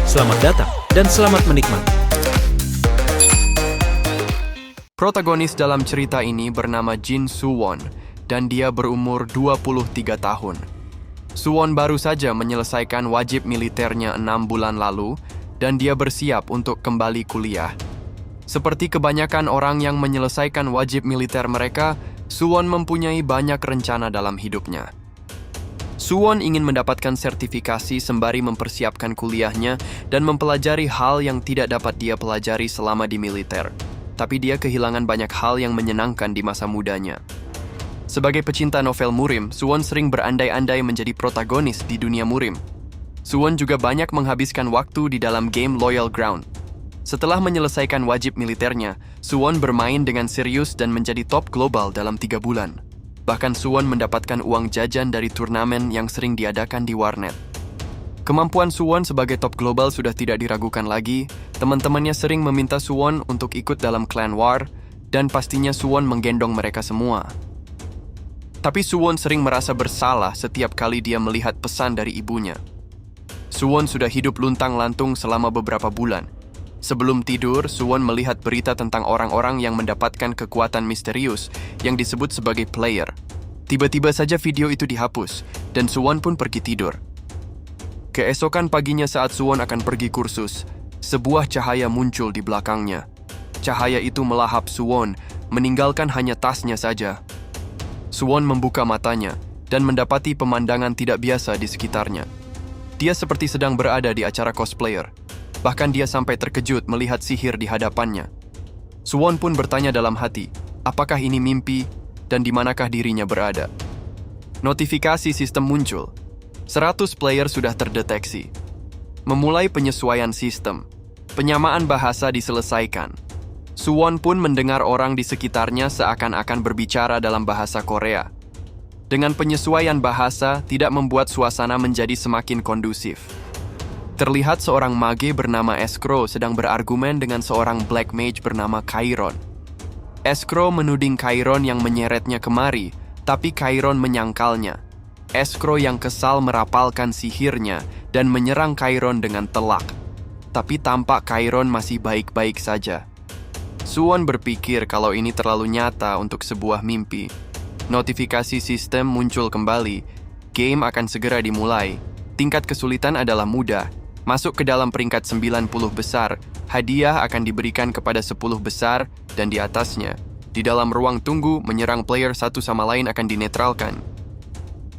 Selamat datang dan selamat menikmati. Protagonis dalam cerita ini bernama Jin Suwon dan dia berumur 23 tahun. Suwon baru saja menyelesaikan wajib militernya 6 bulan lalu dan dia bersiap untuk kembali kuliah. Seperti kebanyakan orang yang menyelesaikan wajib militer mereka, Suwon mempunyai banyak rencana dalam hidupnya. Suwon ingin mendapatkan sertifikasi sembari mempersiapkan kuliahnya dan mempelajari hal yang tidak dapat dia pelajari selama di militer. Tapi dia kehilangan banyak hal yang menyenangkan di masa mudanya. Sebagai pecinta novel Murim, Suwon sering berandai-andai menjadi protagonis di dunia Murim. Suwon juga banyak menghabiskan waktu di dalam game Loyal Ground. Setelah menyelesaikan wajib militernya, Suwon bermain dengan serius dan menjadi top global dalam 3 bulan. Bahkan Suwon mendapatkan uang jajan dari turnamen yang sering diadakan di warnet. Kemampuan Suwon sebagai top global sudah tidak diragukan lagi. Teman-temannya sering meminta Suwon untuk ikut dalam clan war, dan pastinya Suwon menggendong mereka semua. Tapi Suwon sering merasa bersalah setiap kali dia melihat pesan dari ibunya. Suwon sudah hidup luntang-lantung selama beberapa bulan. Sebelum tidur, Suwon melihat berita tentang orang-orang yang mendapatkan kekuatan misterius yang disebut sebagai player. Tiba-tiba saja video itu dihapus, dan Suwon pun pergi tidur. Keesokan paginya saat Suwon akan pergi kursus, sebuah cahaya muncul di belakangnya. Cahaya itu melahap Suwon, meninggalkan hanya tasnya saja. Suwon membuka matanya dan mendapati pemandangan tidak biasa di sekitarnya. Dia seperti sedang berada di acara cosplayer. Bahkan dia sampai terkejut melihat sihir di hadapannya. Suwon pun bertanya dalam hati, apakah ini mimpi dan di manakah dirinya berada? Notifikasi sistem muncul. 100 player sudah terdeteksi. Memulai penyesuaian sistem. Penyamaan bahasa diselesaikan. Suwon pun mendengar orang di sekitarnya seakan-akan berbicara dalam bahasa Korea. Dengan penyesuaian bahasa, tidak membuat suasana menjadi semakin kondusif. Terlihat seorang mage bernama Escrow sedang berargumen dengan seorang black mage bernama Chiron. Escrow menuding Chiron yang menyeretnya kemari, tapi Chiron menyangkalnya. Escrow yang kesal merapalkan sihirnya dan menyerang Chiron dengan telak. Tapi tampak Chiron masih baik-baik saja. Suwon berpikir kalau ini terlalu nyata untuk sebuah mimpi. Notifikasi sistem muncul kembali. Game akan segera dimulai. Tingkat kesulitan adalah mudah. Masuk ke dalam peringkat 90 besar. Hadiah akan diberikan kepada 10 besar dan di atasnya. Di dalam ruang tunggu, menyerang player satu sama lain akan dinetralkan.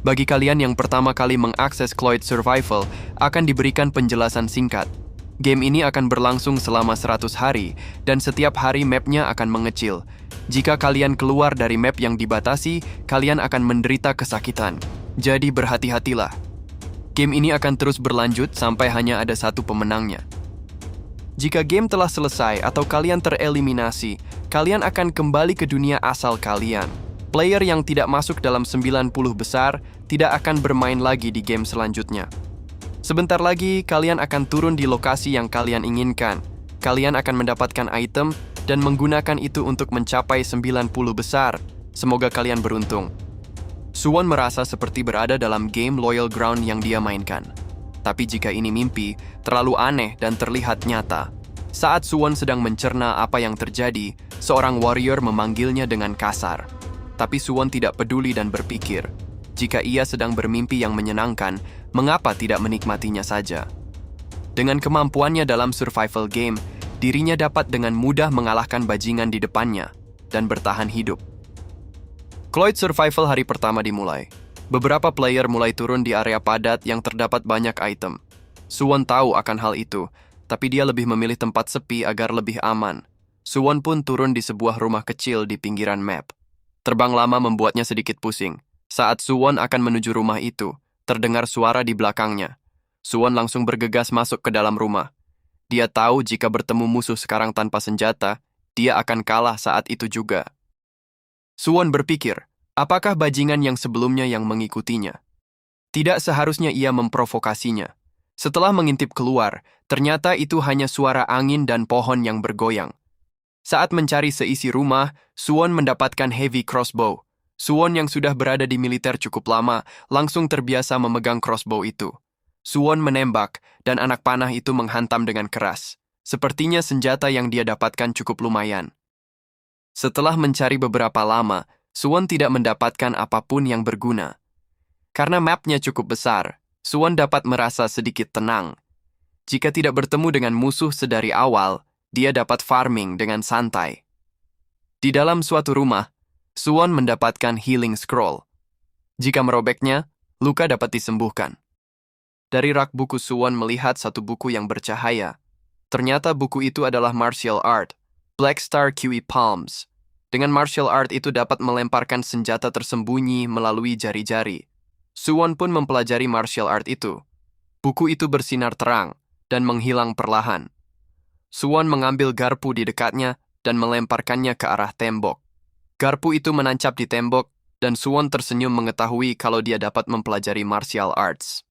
Bagi kalian yang pertama kali mengakses Cloyd Survival, akan diberikan penjelasan singkat. Game ini akan berlangsung selama 100 hari, dan setiap hari mapnya akan mengecil. Jika kalian keluar dari map yang dibatasi, kalian akan menderita kesakitan. Jadi berhati-hatilah. Game ini akan terus berlanjut sampai hanya ada satu pemenangnya. Jika game telah selesai atau kalian tereliminasi, kalian akan kembali ke dunia asal kalian. Player yang tidak masuk dalam 90 besar tidak akan bermain lagi di game selanjutnya. Sebentar lagi, kalian akan turun di lokasi yang kalian inginkan. Kalian akan mendapatkan item dan menggunakan itu untuk mencapai 90 besar. Semoga kalian beruntung. Suwon merasa seperti berada dalam game Loyal Ground yang dia mainkan. Tapi jika ini mimpi, terlalu aneh dan terlihat nyata. Saat Suwon sedang mencerna apa yang terjadi, seorang warrior memanggilnya dengan kasar. Tapi Suwon tidak peduli dan berpikir, jika ia sedang bermimpi yang menyenangkan, mengapa tidak menikmatinya saja? Dengan kemampuannya dalam survival game, dirinya dapat dengan mudah mengalahkan bajingan di depannya dan bertahan hidup. Cloyd Survival hari pertama dimulai. Beberapa player mulai turun di area padat yang terdapat banyak item. Suwon tahu akan hal itu, tapi dia lebih memilih tempat sepi agar lebih aman. Suwon pun turun di sebuah rumah kecil di pinggiran map. Terbang lama membuatnya sedikit pusing. Saat Suwon akan menuju rumah itu, terdengar suara di belakangnya. Suwon langsung bergegas masuk ke dalam rumah. Dia tahu jika bertemu musuh sekarang tanpa senjata, dia akan kalah saat itu juga. Suwon berpikir, apakah bajingan yang sebelumnya yang mengikutinya? Tidak seharusnya ia memprovokasinya. Setelah mengintip keluar, ternyata itu hanya suara angin dan pohon yang bergoyang. Saat mencari seisi rumah, Suwon mendapatkan heavy crossbow. Suwon yang sudah berada di militer cukup lama, langsung terbiasa memegang crossbow itu. Suwon menembak, dan anak panah itu menghantam dengan keras. Sepertinya senjata yang dia dapatkan cukup lumayan. Setelah mencari beberapa lama, Suwon tidak mendapatkan apapun yang berguna. Karena mapnya cukup besar, Suwon dapat merasa sedikit tenang. Jika tidak bertemu dengan musuh sedari awal, dia dapat farming dengan santai. Di dalam suatu rumah, Suwon mendapatkan healing scroll. Jika merobeknya, luka dapat disembuhkan. Dari rak buku Suwon melihat satu buku yang bercahaya. Ternyata buku itu adalah martial art, Black Star QE Palms. Dengan martial art itu dapat melemparkan senjata tersembunyi melalui jari-jari. Suwon pun mempelajari martial art itu. Buku itu bersinar terang dan menghilang perlahan. Suwon mengambil garpu di dekatnya dan melemparkannya ke arah tembok. Garpu itu menancap di tembok dan Suwon tersenyum mengetahui kalau dia dapat mempelajari martial arts.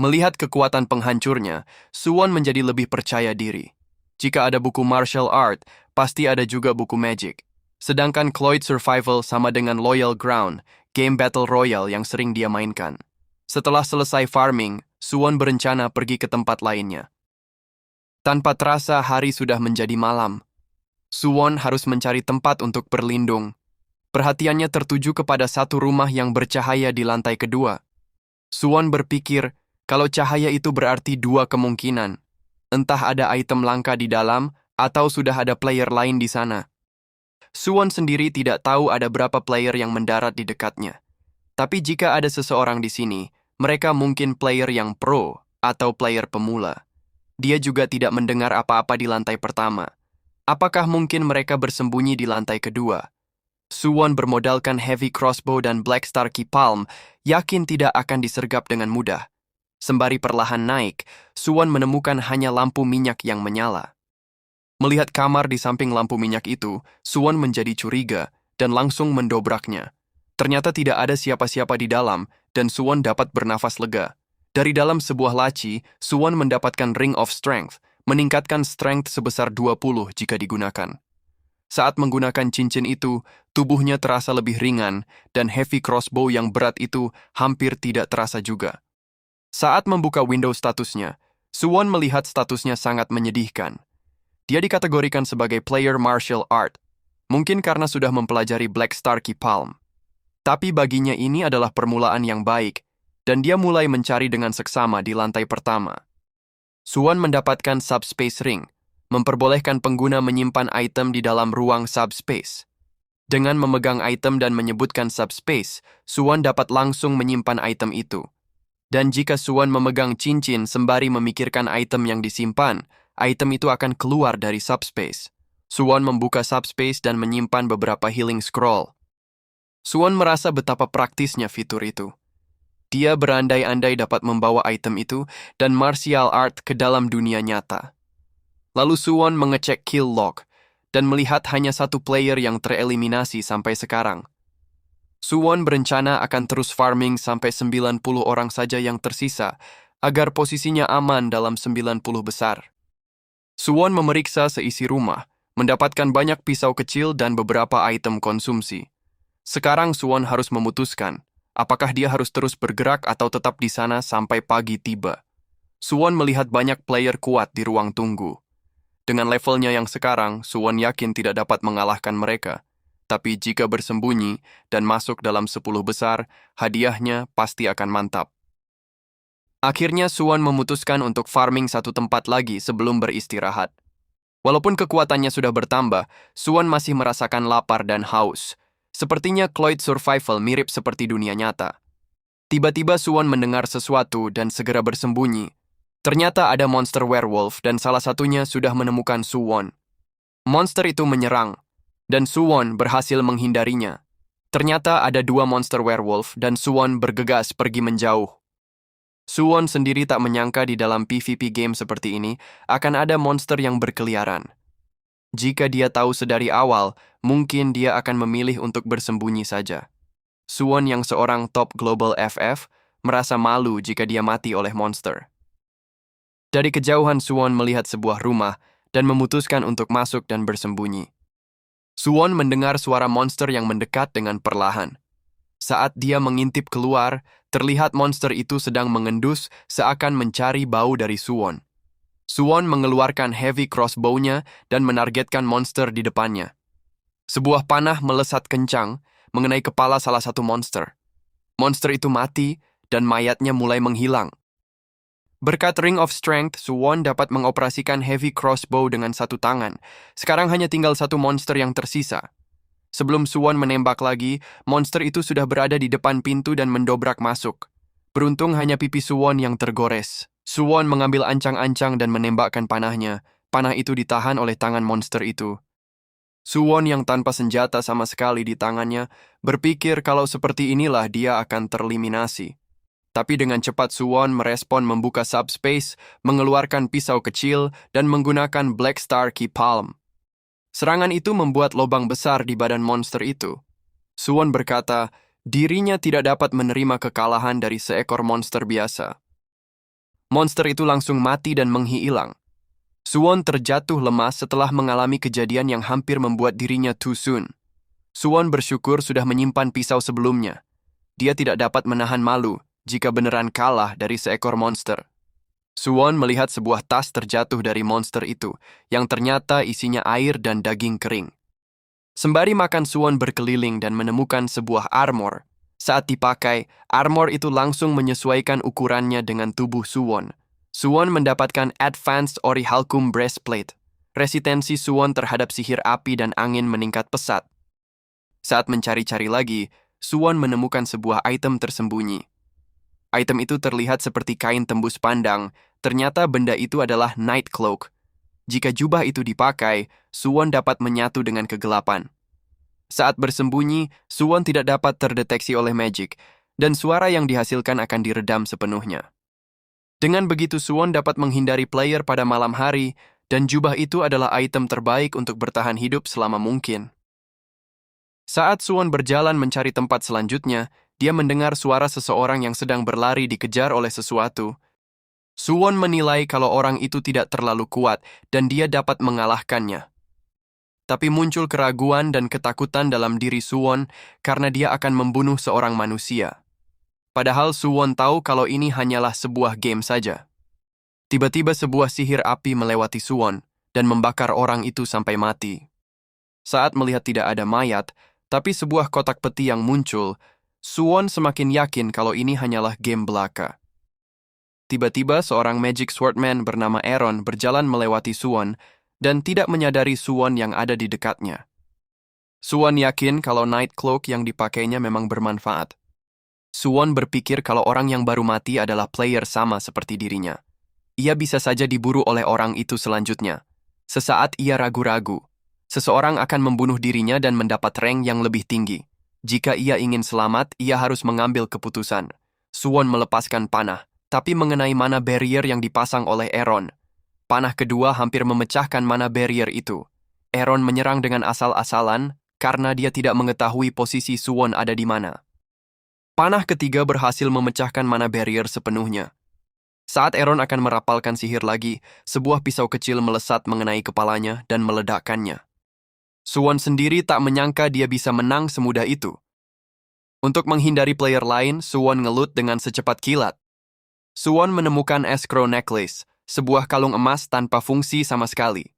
Melihat kekuatan penghancurnya, Suwon menjadi lebih percaya diri. Jika ada buku martial art, pasti ada juga buku magic. Sedangkan Cloyd Survival sama dengan Loyal Ground, game battle royale yang sering dia mainkan. Setelah selesai farming, Suwon berencana pergi ke tempat lainnya. Tanpa terasa hari sudah menjadi malam. Suwon harus mencari tempat untuk berlindung. Perhatiannya tertuju kepada satu rumah yang bercahaya di lantai kedua. Suwon berpikir kalau cahaya itu berarti dua kemungkinan. Entah ada item langka di dalam, atau sudah ada player lain di sana. Suwon sendiri tidak tahu ada berapa player yang mendarat di dekatnya. Tapi jika ada seseorang di sini, mereka mungkin player yang pro atau player pemula. Dia juga tidak mendengar apa-apa di lantai pertama. Apakah mungkin mereka bersembunyi di lantai kedua? Suwon bermodalkan heavy crossbow dan Black Star Key Palm, yakin tidak akan disergap dengan mudah. Sembari perlahan naik, Suwon menemukan hanya lampu minyak yang menyala. Melihat kamar di samping lampu minyak itu, Suwon menjadi curiga dan langsung mendobraknya. Ternyata tidak ada siapa-siapa di dalam dan Suwon dapat bernafas lega. Dari dalam sebuah laci, Suwon mendapatkan Ring of Strength, meningkatkan strength sebesar 20 jika digunakan. Saat menggunakan cincin itu, tubuhnya terasa lebih ringan dan heavy crossbow yang berat itu hampir tidak terasa juga. Saat membuka window statusnya, Suwon melihat statusnya sangat menyedihkan. Dia dikategorikan sebagai player martial art, mungkin karena sudah mempelajari Black Star Key Palm. Tapi baginya ini adalah permulaan yang baik, dan dia mulai mencari dengan seksama di lantai pertama. Suwon mendapatkan Subspace Ring, memperbolehkan pengguna menyimpan item di dalam ruang subspace. Dengan memegang item dan menyebutkan subspace, Suwon dapat langsung menyimpan item itu. Dan jika Suwon memegang cincin sembari memikirkan item yang disimpan, item itu akan keluar dari subspace. Suwon membuka subspace dan menyimpan beberapa healing scroll. Suwon merasa betapa praktisnya fitur itu. Dia berandai-andai dapat membawa item itu dan martial art ke dalam dunia nyata. Lalu Suwon mengecek kill log dan melihat hanya satu player yang tereliminasi sampai sekarang. Suwon berencana akan terus farming sampai 90 orang saja yang tersisa, agar posisinya aman dalam 90 besar. Suwon memeriksa seisi rumah, mendapatkan banyak pisau kecil dan beberapa item konsumsi. Sekarang Suwon harus memutuskan, apakah dia harus terus bergerak atau tetap di sana sampai pagi tiba. Suwon melihat banyak player kuat di ruang tunggu. Dengan levelnya yang sekarang, Suwon yakin tidak dapat mengalahkan mereka. Tapi jika bersembunyi dan masuk dalam 10 besar, hadiahnya pasti akan mantap. Akhirnya Suwon memutuskan untuk farming satu tempat lagi sebelum beristirahat. Walaupun kekuatannya sudah bertambah, Suwon masih merasakan lapar dan haus. Sepertinya Cloyd Survival mirip seperti dunia nyata. Tiba-tiba Suwon mendengar sesuatu dan segera bersembunyi. Ternyata ada monster werewolf dan salah satunya sudah menemukan Suwon. Monster itu menyerang, dan Suwon berhasil menghindarinya. Ternyata ada dua monster werewolf dan Suwon bergegas pergi menjauh. Suwon sendiri tak menyangka di dalam PvP game seperti ini akan ada monster yang berkeliaran. Jika dia tahu sedari awal, mungkin dia akan memilih untuk bersembunyi saja. Suwon yang seorang top global FF merasa malu jika dia mati oleh monster. Dari kejauhan Suwon melihat sebuah rumah dan memutuskan untuk masuk dan bersembunyi. Suwon mendengar suara monster yang mendekat dengan perlahan. Saat dia mengintip keluar, Terlihat monster itu sedang mengendus seakan mencari bau dari Suwon. Suwon mengeluarkan heavy crossbow-nya dan menargetkan monster di depannya. Sebuah panah melesat kencang mengenai kepala salah satu monster. Monster itu mati dan mayatnya mulai menghilang. Berkat Ring of Strength, Suwon dapat mengoperasikan heavy crossbow dengan satu tangan. Sekarang hanya tinggal satu monster yang tersisa. Sebelum Suwon menembak lagi, monster itu sudah berada di depan pintu dan mendobrak masuk. Beruntung hanya pipi Suwon yang tergores. Suwon mengambil ancang-ancang dan menembakkan panahnya. Panah itu ditahan oleh tangan monster itu. Suwon yang tanpa senjata sama sekali di tangannya berpikir kalau seperti inilah dia akan tereliminasi. Tapi dengan cepat Suwon merespon membuka subspace, mengeluarkan pisau kecil, dan menggunakan Black Star Key Palm. Serangan itu membuat lubang besar di badan monster itu. Suwon berkata, dirinya tidak dapat menerima kekalahan dari seekor monster biasa. Monster itu langsung mati dan menghilang. Suwon terjatuh lemas setelah mengalami kejadian yang hampir membuat dirinya too soon. Suwon bersyukur sudah menyimpan pisau sebelumnya. Dia tidak dapat menahan malu jika beneran kalah dari seekor monster. Suwon melihat sebuah tas terjatuh dari monster itu, yang ternyata isinya air dan daging kering. Sembari makan, Suwon berkeliling dan menemukan sebuah armor. Saat dipakai, armor itu langsung menyesuaikan ukurannya dengan tubuh Suwon. Suwon mendapatkan Advanced Orichalcum Breastplate. Resistensi Suwon terhadap sihir api dan angin meningkat pesat. Saat mencari-cari lagi, Suwon menemukan sebuah item tersembunyi. Item itu terlihat seperti kain tembus pandang. Ternyata benda itu adalah Night Cloak. Jika jubah itu dipakai, Suwon dapat menyatu dengan kegelapan. Saat bersembunyi, Suwon tidak dapat terdeteksi oleh magic, dan suara yang dihasilkan akan diredam sepenuhnya. Dengan begitu, Suwon dapat menghindari player pada malam hari, dan jubah itu adalah item terbaik untuk bertahan hidup selama mungkin. Saat Suwon berjalan mencari tempat selanjutnya, dia mendengar suara seseorang yang sedang berlari dikejar oleh sesuatu. Suwon menilai kalau orang itu tidak terlalu kuat dan dia dapat mengalahkannya. Tapi muncul keraguan dan ketakutan dalam diri Suwon karena dia akan membunuh seorang manusia. Padahal Suwon tahu kalau ini hanyalah sebuah game saja. Tiba-tiba sebuah sihir api melewati Suwon dan membakar orang itu sampai mati. Saat melihat tidak ada mayat, tapi sebuah kotak peti yang muncul, Suwon semakin yakin kalau ini hanyalah game belaka. Tiba-tiba seorang Magic Swordman bernama Aaron berjalan melewati Suwon dan tidak menyadari Suwon yang ada di dekatnya. Suwon yakin kalau Night Cloak yang dipakainya memang bermanfaat. Suwon berpikir kalau orang yang baru mati adalah player sama seperti dirinya. Ia bisa saja diburu oleh orang itu selanjutnya. Sesaat ia ragu-ragu. Seseorang akan membunuh dirinya dan mendapat rank yang lebih tinggi. Jika ia ingin selamat, ia harus mengambil keputusan. Suwon melepaskan panah, tapi mengenai mana barrier yang dipasang oleh Aaron. Panah kedua hampir memecahkan mana barrier itu. Aaron menyerang dengan asal-asalan karena dia tidak mengetahui posisi Suwon ada di mana. Panah ketiga berhasil memecahkan mana barrier sepenuhnya. Saat Aaron akan merapalkan sihir lagi, sebuah pisau kecil melesat mengenai kepalanya dan meledakkannya. Suwon sendiri tak menyangka dia bisa menang semudah itu. Untuk menghindari player lain, Suwon ngelut dengan secepat kilat. Suwon menemukan Escrow Necklace, sebuah kalung emas tanpa fungsi sama sekali.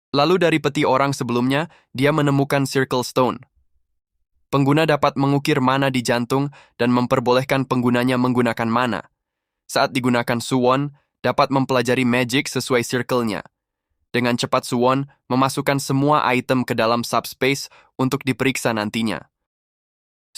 Lalu dari peti orang sebelumnya, dia menemukan Circle Stone. Pengguna dapat mengukir mana di jantung dan memperbolehkan penggunanya menggunakan mana. Saat digunakan, Suwon dapat mempelajari magic sesuai circle-nya. Dengan cepat Suwon memasukkan semua item ke dalam subspace untuk diperiksa nantinya.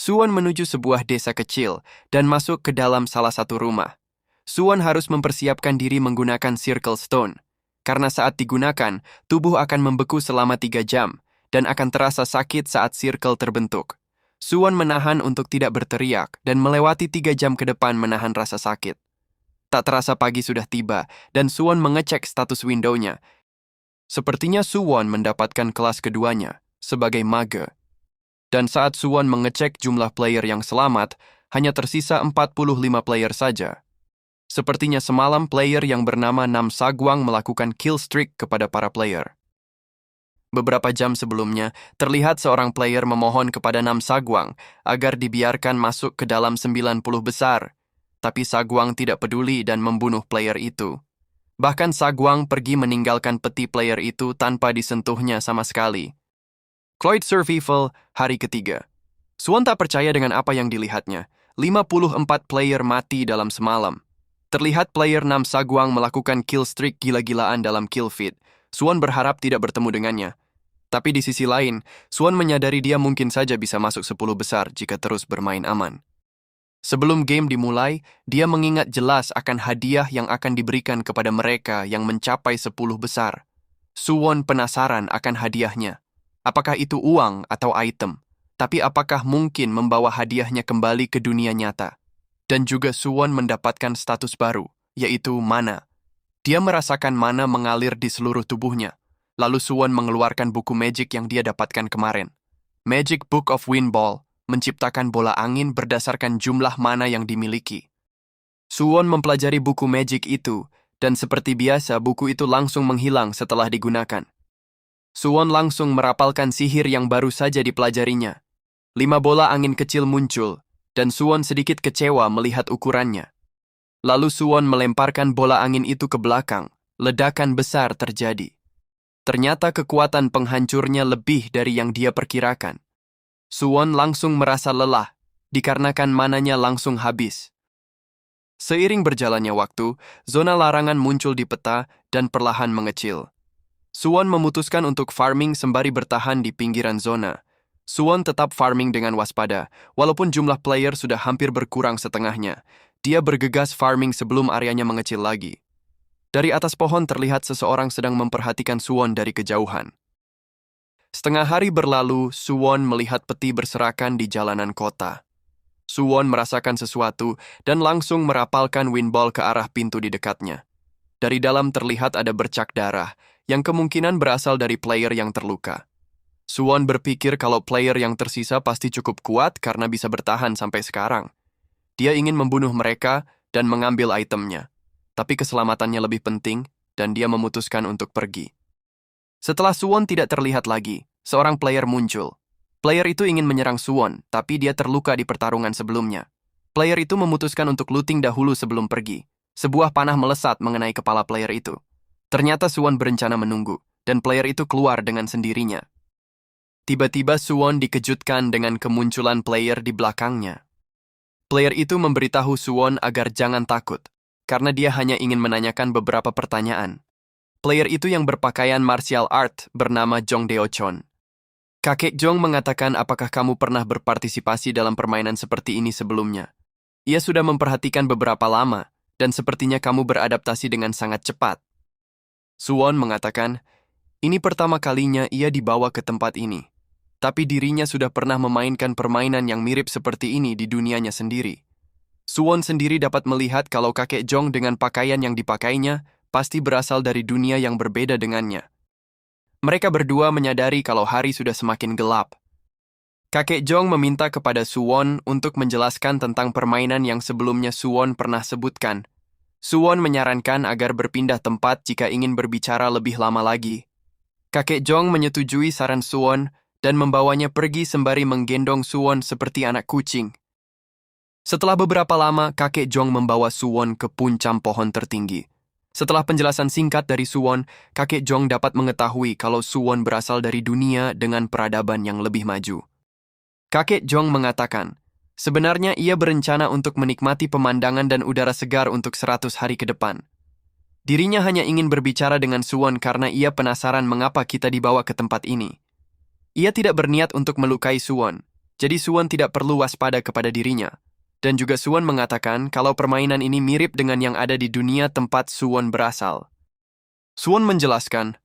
Suwon menuju sebuah desa kecil dan masuk ke dalam salah satu rumah. Suwon harus mempersiapkan diri menggunakan Circle Stone, karena saat digunakan, tubuh akan membeku selama 3 jam dan akan terasa sakit saat circle terbentuk. Suwon menahan untuk tidak berteriak dan melewati 3 jam ke depan menahan rasa sakit. Tak terasa pagi sudah tiba dan Suwon mengecek status window-nya. Sepertinya Suwon mendapatkan kelas keduanya sebagai mage. Dan saat Suwon mengecek jumlah player yang selamat, hanya tersisa 45 player saja. Sepertinya semalam player yang bernama Nam Sagwang melakukan kill streak kepada para player. Beberapa jam sebelumnya, terlihat seorang player memohon kepada Nam Saguang agar dibiarkan masuk ke dalam 90 besar. Tapi Saguang tidak peduli dan membunuh player itu. Bahkan Saguang pergi meninggalkan peti player itu tanpa disentuhnya sama sekali. Cloyd Survival, hari ketiga. Suwon tak percaya dengan apa yang dilihatnya. 54 player mati dalam semalam. Terlihat player Nam Saguang melakukan kill streak gila-gilaan dalam kill feed. Suwon berharap tidak bertemu dengannya. Tapi di sisi lain, Suwon menyadari dia mungkin saja bisa masuk 10 besar jika terus bermain aman. Sebelum game dimulai, dia mengingat jelas akan hadiah yang akan diberikan kepada mereka yang mencapai 10 besar. Suwon penasaran akan hadiahnya. Apakah itu uang atau item? Tapi apakah mungkin membawa hadiahnya kembali ke dunia nyata? Dan juga Suwon mendapatkan status baru, yaitu mana. Dia merasakan mana mengalir di seluruh tubuhnya. Lalu Suwon mengeluarkan buku magic yang dia dapatkan kemarin. Magic Book of Wind Ball menciptakan bola angin berdasarkan jumlah mana yang dimiliki. Suwon mempelajari buku magic itu, dan seperti biasa buku itu langsung menghilang setelah digunakan. Suwon langsung merapalkan sihir yang baru saja dipelajarinya. 5 bola angin kecil muncul, dan Suwon sedikit kecewa melihat ukurannya. Lalu Suwon melemparkan bola angin itu ke belakang, ledakan besar terjadi. Ternyata kekuatan penghancurnya lebih dari yang dia perkirakan. Suwon langsung merasa lelah, dikarenakan mananya langsung habis. Seiring berjalannya waktu, zona larangan muncul di peta dan perlahan mengecil. Suwon memutuskan untuk farming sembari bertahan di pinggiran zona. Suwon tetap farming dengan waspada, walaupun jumlah player sudah hampir berkurang setengahnya. Dia bergegas farming sebelum areanya mengecil lagi. Dari atas pohon terlihat seseorang sedang memperhatikan Suwon dari kejauhan. Setengah hari berlalu, Suwon melihat peti berserakan di jalanan kota. Suwon merasakan sesuatu dan langsung merapalkan windball ke arah pintu di dekatnya. Dari dalam terlihat ada bercak darah, yang kemungkinan berasal dari player yang terluka. Suwon berpikir kalau player yang tersisa pasti cukup kuat karena bisa bertahan sampai sekarang. Dia ingin membunuh mereka dan mengambil itemnya. Tapi keselamatannya lebih penting, dan dia memutuskan untuk pergi. Setelah Suwon tidak terlihat lagi, seorang player muncul. Player itu ingin menyerang Suwon, tapi dia terluka di pertarungan sebelumnya. Player itu memutuskan untuk looting dahulu sebelum pergi. Sebuah panah melesat mengenai kepala player itu. Ternyata Suwon berencana menunggu, dan player itu keluar dengan sendirinya. Tiba-tiba Suwon dikejutkan dengan kemunculan player di belakangnya. Player itu memberitahu Suwon agar jangan takut, karena dia hanya ingin menanyakan beberapa pertanyaan. Player itu yang berpakaian martial art bernama Jong Deochon. Kakek Jong mengatakan apakah kamu pernah berpartisipasi dalam permainan seperti ini sebelumnya. Ia sudah memperhatikan beberapa lama, dan sepertinya kamu beradaptasi dengan sangat cepat. Suwon mengatakan, ini pertama kalinya ia dibawa ke tempat ini. Tapi dirinya sudah pernah memainkan permainan yang mirip seperti ini di dunianya sendiri. Suwon sendiri dapat melihat kalau kakek Jong dengan pakaian yang dipakainya pasti berasal dari dunia yang berbeda dengannya. Mereka berdua menyadari kalau hari sudah semakin gelap. Kakek Jong meminta kepada Suwon untuk menjelaskan tentang permainan yang sebelumnya Suwon pernah sebutkan. Suwon menyarankan agar berpindah tempat jika ingin berbicara lebih lama lagi. Kakek Jong menyetujui saran Suwon dan membawanya pergi sembari menggendong Suwon seperti anak kucing. Setelah beberapa lama, kakek Jong membawa Suwon ke puncak pohon tertinggi. Setelah penjelasan singkat dari Suwon, kakek Jong dapat mengetahui kalau Suwon berasal dari dunia dengan peradaban yang lebih maju. Kakek Jong mengatakan, sebenarnya ia berencana untuk menikmati pemandangan dan udara segar untuk 100 hari ke depan. Dirinya hanya ingin berbicara dengan Suwon karena ia penasaran mengapa kita dibawa ke tempat ini. Ia tidak berniat untuk melukai Suwon, jadi Suwon tidak perlu waspada kepada dirinya. Dan juga Suwon mengatakan kalau permainan ini mirip dengan yang ada di dunia tempat Suwon berasal. Suwon menjelaskan,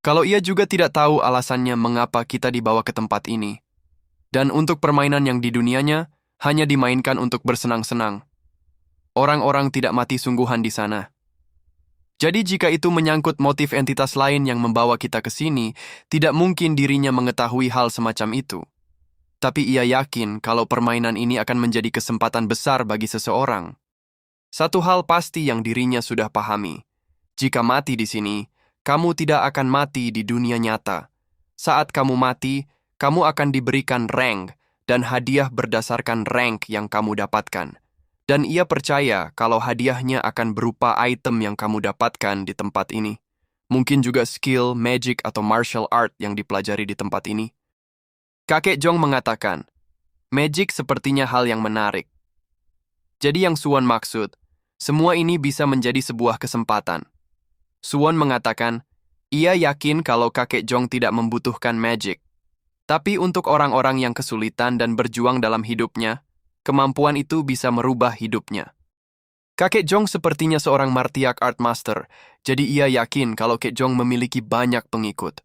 kalau ia juga tidak tahu alasannya mengapa kita dibawa ke tempat ini. Dan untuk permainan yang di dunianya, hanya dimainkan untuk bersenang-senang. Orang-orang tidak mati sungguhan di sana. Jadi jika itu menyangkut motif entitas lain yang membawa kita ke sini, tidak mungkin dirinya mengetahui hal semacam itu. Tapi ia yakin kalau permainan ini akan menjadi kesempatan besar bagi seseorang. Satu hal pasti yang dirinya sudah pahami. Jika mati di sini, kamu tidak akan mati di dunia nyata. Saat kamu mati, kamu akan diberikan rank dan hadiah berdasarkan rank yang kamu dapatkan. Dan ia percaya kalau hadiahnya akan berupa item yang kamu dapatkan di tempat ini. Mungkin juga skill, magic, atau martial art yang dipelajari di tempat ini. Kakek Jong mengatakan, magic sepertinya hal yang menarik. Jadi yang Suwon maksud, semua ini bisa menjadi sebuah kesempatan. Suwon mengatakan, ia yakin kalau kakek Jong tidak membutuhkan magic. Tapi untuk orang-orang yang kesulitan dan berjuang dalam hidupnya, kemampuan itu bisa merubah hidupnya. Kakek Jong sepertinya seorang martiak art master, jadi ia yakin kalau Kek Jong memiliki banyak pengikut.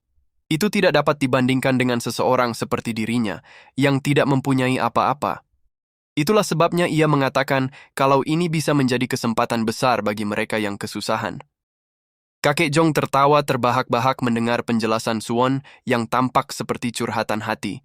Itu tidak dapat dibandingkan dengan seseorang seperti dirinya, yang tidak mempunyai apa-apa. Itulah sebabnya ia mengatakan kalau ini bisa menjadi kesempatan besar bagi mereka yang kesusahan. Kakek Jong tertawa terbahak-bahak mendengar penjelasan Suwon yang tampak seperti curhatan hati.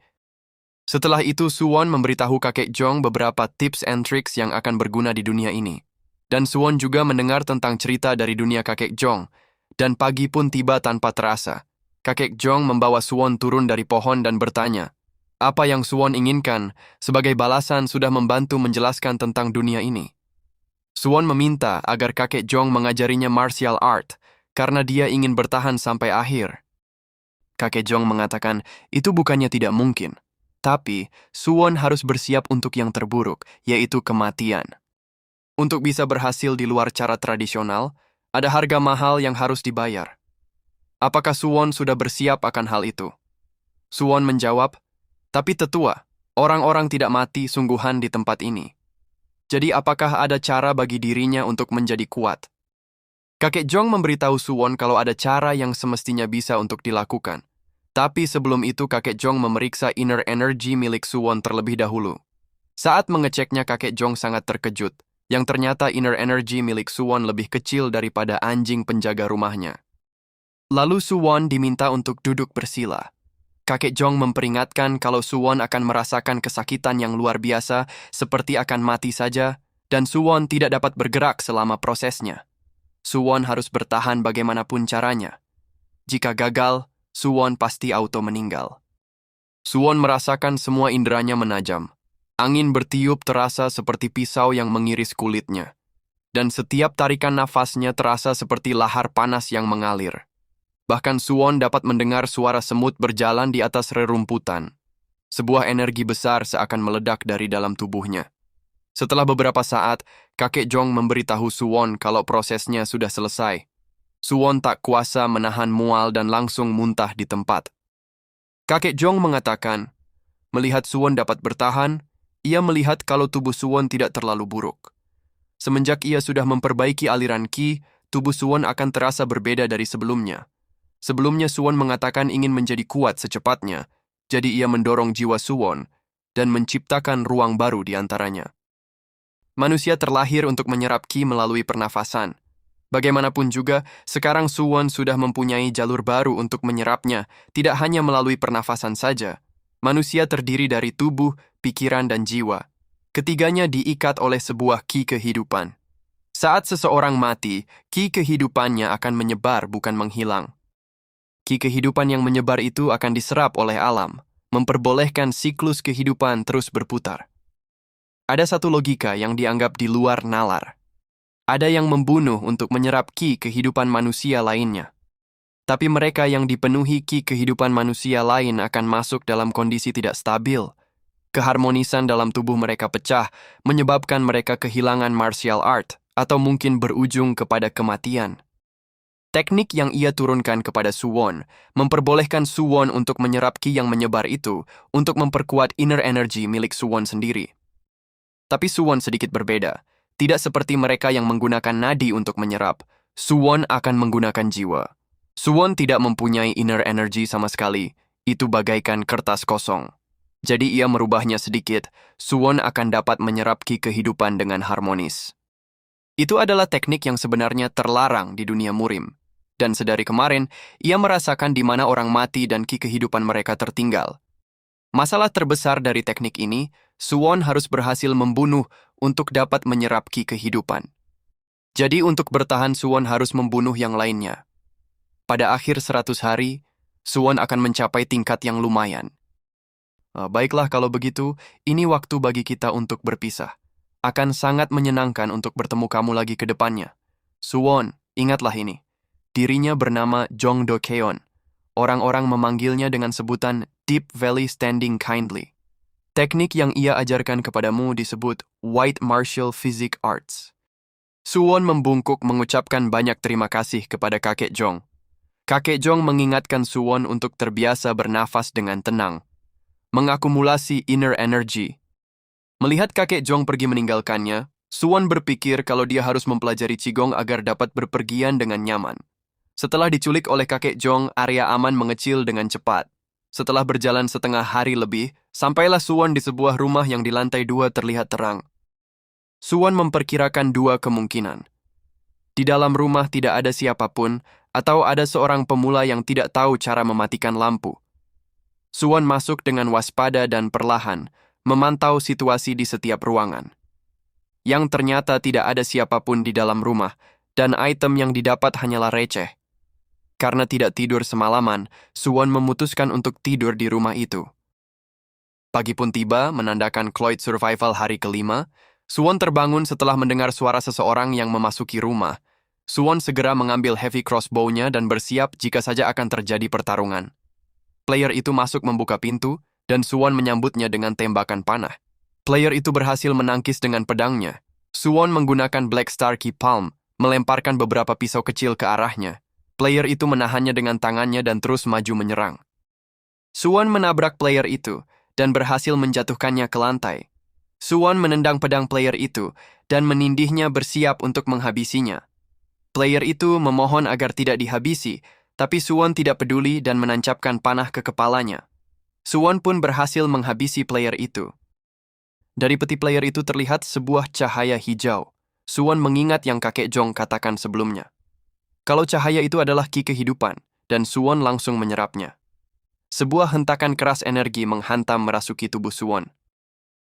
Setelah itu Suwon memberitahu kakek Jong beberapa tips and tricks yang akan berguna di dunia ini. Dan Suwon juga mendengar tentang cerita dari dunia kakek Jong. Dan pagi pun tiba tanpa terasa. Kakek Jong membawa Suwon turun dari pohon dan bertanya, apa yang Suwon inginkan sebagai balasan sudah membantu menjelaskan tentang dunia ini. Suwon meminta agar kakek Jong mengajarinya martial art, karena dia ingin bertahan sampai akhir. Kakek Jong mengatakan, itu bukannya tidak mungkin. Tapi, Suwon harus bersiap untuk yang terburuk, yaitu kematian. Untuk bisa berhasil di luar cara tradisional, ada harga mahal yang harus dibayar. Apakah Suwon sudah bersiap akan hal itu? Suwon menjawab, tapi tetua, orang-orang tidak mati sungguhan di tempat ini. Jadi apakah ada cara bagi dirinya untuk menjadi kuat? Kakek Jong memberitahu Suwon kalau ada cara yang semestinya bisa untuk dilakukan. Tapi sebelum itu kakek Jong memeriksa inner energy milik Suwon terlebih dahulu. Saat mengeceknya kakek Jong sangat terkejut, yang ternyata inner energy milik Suwon lebih kecil daripada anjing penjaga rumahnya. Lalu Suwon diminta untuk duduk bersila. Kakek Jong memperingatkan kalau Suwon akan merasakan kesakitan yang luar biasa, seperti akan mati saja, dan Suwon tidak dapat bergerak selama prosesnya. Suwon harus bertahan bagaimanapun caranya. Jika gagal, Suwon pasti auto meninggal. Suwon merasakan semua inderanya menajam. Angin bertiup terasa seperti pisau yang mengiris kulitnya. Dan setiap tarikan nafasnya terasa seperti lahar panas yang mengalir. Bahkan Suwon dapat mendengar suara semut berjalan di atas rerumputan. Sebuah energi besar seakan meledak dari dalam tubuhnya. Setelah beberapa saat, kakek Jong memberitahu Suwon kalau prosesnya sudah selesai. Suwon tak kuasa menahan mual dan langsung muntah di tempat. Kakek Jong mengatakan, melihat Suwon dapat bertahan, ia melihat kalau tubuh Suwon tidak terlalu buruk. Semenjak ia sudah memperbaiki aliran Qi, tubuh Suwon akan terasa berbeda dari sebelumnya. Sebelumnya Suwon mengatakan ingin menjadi kuat secepatnya, jadi ia mendorong jiwa Suwon dan menciptakan ruang baru di antaranya. Manusia terlahir untuk menyerap Qi melalui pernafasan. Bagaimanapun juga, sekarang Suwon sudah mempunyai jalur baru untuk menyerapnya, tidak hanya melalui pernafasan saja. Manusia terdiri dari tubuh, pikiran, dan jiwa. Ketiganya diikat oleh sebuah Qi kehidupan. Saat seseorang mati, Qi kehidupannya akan menyebar bukan menghilang. Qi kehidupan yang menyebar itu akan diserap oleh alam, memperbolehkan siklus kehidupan terus berputar. Ada satu logika yang dianggap di luar nalar. Ada yang membunuh untuk menyerap Qi kehidupan manusia lainnya. Tapi mereka yang dipenuhi Qi kehidupan manusia lain akan masuk dalam kondisi tidak stabil. Keharmonisan dalam tubuh mereka pecah, menyebabkan mereka kehilangan martial art, atau mungkin berujung kepada kematian. Teknik yang ia turunkan kepada Suwon memperbolehkan Suwon untuk menyerap Qi yang menyebar itu untuk memperkuat inner energy milik Suwon sendiri. Tapi Suwon sedikit berbeda. Tidak seperti mereka yang menggunakan nadi untuk menyerap. Suwon akan menggunakan jiwa. Suwon tidak mempunyai inner energy sama sekali. Itu bagaikan kertas kosong. Jadi ia merubahnya sedikit. Suwon akan dapat menyerap Qi kehidupan dengan harmonis. Itu adalah teknik yang sebenarnya terlarang di dunia murim. Dan sedari kemarin, ia merasakan di mana orang mati dan Qi kehidupan mereka tertinggal. Masalah terbesar dari teknik ini, Suwon harus berhasil membunuh untuk dapat menyerap Qi kehidupan. Jadi untuk bertahan Suwon harus membunuh yang lainnya. Pada akhir 100 hari, Suwon akan mencapai tingkat yang lumayan. Baiklah kalau begitu, ini waktu bagi kita untuk berpisah. Akan sangat menyenangkan untuk bertemu kamu lagi ke depannya. Suwon, ingatlah ini. Dirinya bernama Jong Do Keon. Orang-orang memanggilnya dengan sebutan Deep Valley Standing Kindly. Teknik yang ia ajarkan kepadamu disebut White Martial Physique Arts. Suwon membungkuk mengucapkan banyak terima kasih kepada kakek Jong. Kakek Jong mengingatkan Suwon untuk terbiasa bernafas dengan tenang, mengakumulasi inner energy. Melihat kakek Jong pergi meninggalkannya, Suwon berpikir kalau dia harus mempelajari Qigong agar dapat berpergian dengan nyaman. Setelah diculik oleh kakek Jong, area aman mengecil dengan cepat. Setelah berjalan setengah hari lebih, sampailah Suwon di sebuah rumah yang di lantai 2 terlihat terang. Suwon memperkirakan 2 kemungkinan. Di dalam rumah tidak ada siapapun, atau ada seorang pemula yang tidak tahu cara mematikan lampu. Suwon masuk dengan waspada dan perlahan, memantau situasi di setiap ruangan. Yang ternyata tidak ada siapapun di dalam rumah, dan item yang didapat hanyalah receh. Karena tidak tidur semalaman, Suwon memutuskan untuk tidur di rumah itu. Pagi pun tiba, menandakan Cloyd Survival hari kelima. Suwon terbangun setelah mendengar suara seseorang yang memasuki rumah. Suwon segera mengambil heavy crossbow-nya dan bersiap jika saja akan terjadi pertarungan. Player itu masuk membuka pintu, dan Suwon menyambutnya dengan tembakan panah. Player itu berhasil menangkis dengan pedangnya. Suwon menggunakan Black Star Key Palm, melemparkan beberapa pisau kecil ke arahnya. Player itu menahannya dengan tangannya dan terus maju menyerang. Suwon menabrak player itu, dan berhasil menjatuhkannya ke lantai. Suwon menendang pedang player itu, dan menindihnya bersiap untuk menghabisinya. Player itu memohon agar tidak dihabisi, tapi Suwon tidak peduli dan menancapkan panah ke kepalanya. Suwon pun berhasil menghabisi player itu. Dari peti player itu terlihat sebuah cahaya hijau. Suwon mengingat yang kakek Jong katakan sebelumnya. Kalau cahaya itu adalah ki kehidupan, dan Suwon langsung menyerapnya. Sebuah hentakan keras energi menghantam merasuki tubuh Suwon.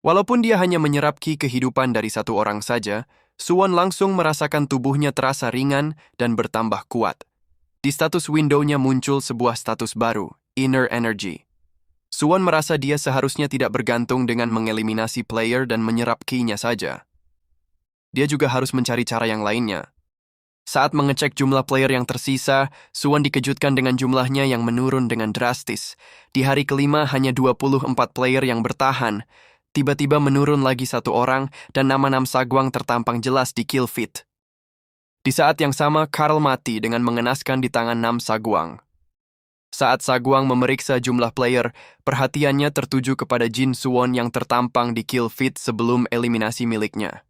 Walaupun dia hanya menyerap ki kehidupan dari satu orang saja, Suwon langsung merasakan tubuhnya terasa ringan dan bertambah kuat. Di status window-nya muncul sebuah status baru, Inner Energy. Suwon merasa dia seharusnya tidak bergantung dengan mengeliminasi player dan menyerap ki-nya saja. Dia juga harus mencari cara yang lainnya. Saat mengecek jumlah player yang tersisa, Suwon dikejutkan dengan jumlahnya yang menurun dengan drastis. Di hari kelima hanya 24 player yang bertahan. Tiba-tiba menurun lagi 1 orang dan nama Nam Saguang tertampang jelas di kill feed. Di saat yang sama, Carl mati dengan mengenaskan di tangan Nam Saguang. Saat Saguang memeriksa jumlah player, perhatiannya tertuju kepada Jin Suwon yang tertampang di kill feed sebelum eliminasi miliknya.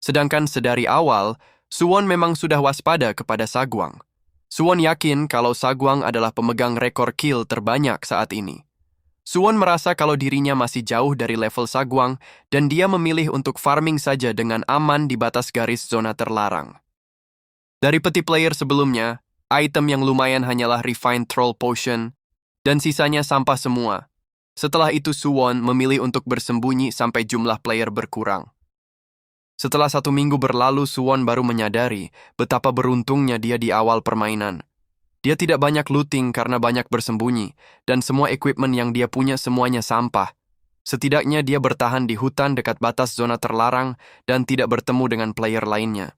Sedangkan sedari awal, Suwon memang sudah waspada kepada Saguang. Suwon yakin kalau Saguang adalah pemegang rekor kill terbanyak saat ini. Suwon merasa kalau dirinya masih jauh dari level Saguang dan dia memilih untuk farming saja dengan aman di batas garis zona terlarang. Dari peti player sebelumnya, item yang lumayan hanyalah Refined Troll Potion dan sisanya sampah semua. Setelah itu Suwon memilih untuk bersembunyi sampai jumlah player berkurang. Setelah 1 minggu berlalu, Suwon baru menyadari betapa beruntungnya dia di awal permainan. Dia tidak banyak looting karena banyak bersembunyi, dan semua equipment yang dia punya semuanya sampah. Setidaknya dia bertahan di hutan dekat batas zona terlarang dan tidak bertemu dengan player lainnya.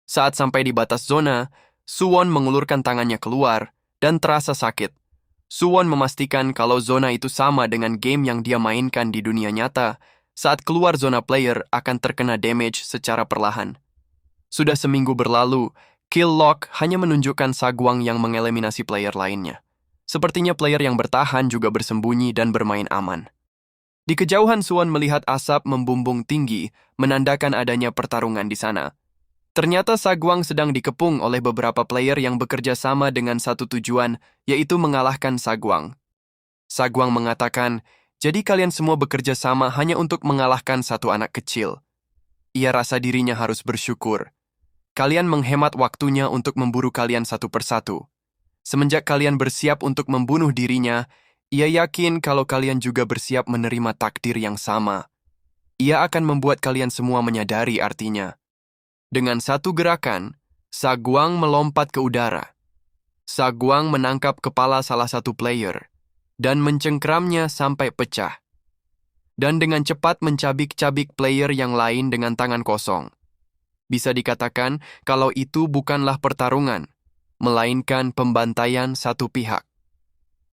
Saat sampai di batas zona, Suwon mengulurkan tangannya keluar dan terasa sakit. Suwon memastikan kalau zona itu sama dengan game yang dia mainkan di dunia nyata. Saat keluar zona player akan terkena damage secara perlahan. Sudah seminggu berlalu, kill log hanya menunjukkan Saguang yang mengeliminasi player lainnya. Sepertinya player yang bertahan juga bersembunyi dan bermain aman. Di kejauhan Suwon melihat asap membumbung tinggi, menandakan adanya pertarungan di sana. Ternyata Saguang sedang dikepung oleh beberapa player yang bekerja sama dengan satu tujuan, yaitu mengalahkan Saguang. Saguang mengatakan, jadi kalian semua bekerja sama hanya untuk mengalahkan satu anak kecil. Ia rasa dirinya harus bersyukur. Kalian menghemat waktunya untuk memburu kalian satu persatu. Semenjak kalian bersiap untuk membunuh dirinya, ia yakin kalau kalian juga bersiap menerima takdir yang sama. Ia akan membuat kalian semua menyadari artinya. Dengan satu gerakan, Saguang melompat ke udara. Saguang menangkap kepala salah satu player dan mencengkramnya sampai pecah. Dan dengan cepat mencabik-cabik player yang lain dengan tangan kosong. Bisa dikatakan kalau itu bukanlah pertarungan, melainkan pembantaian satu pihak.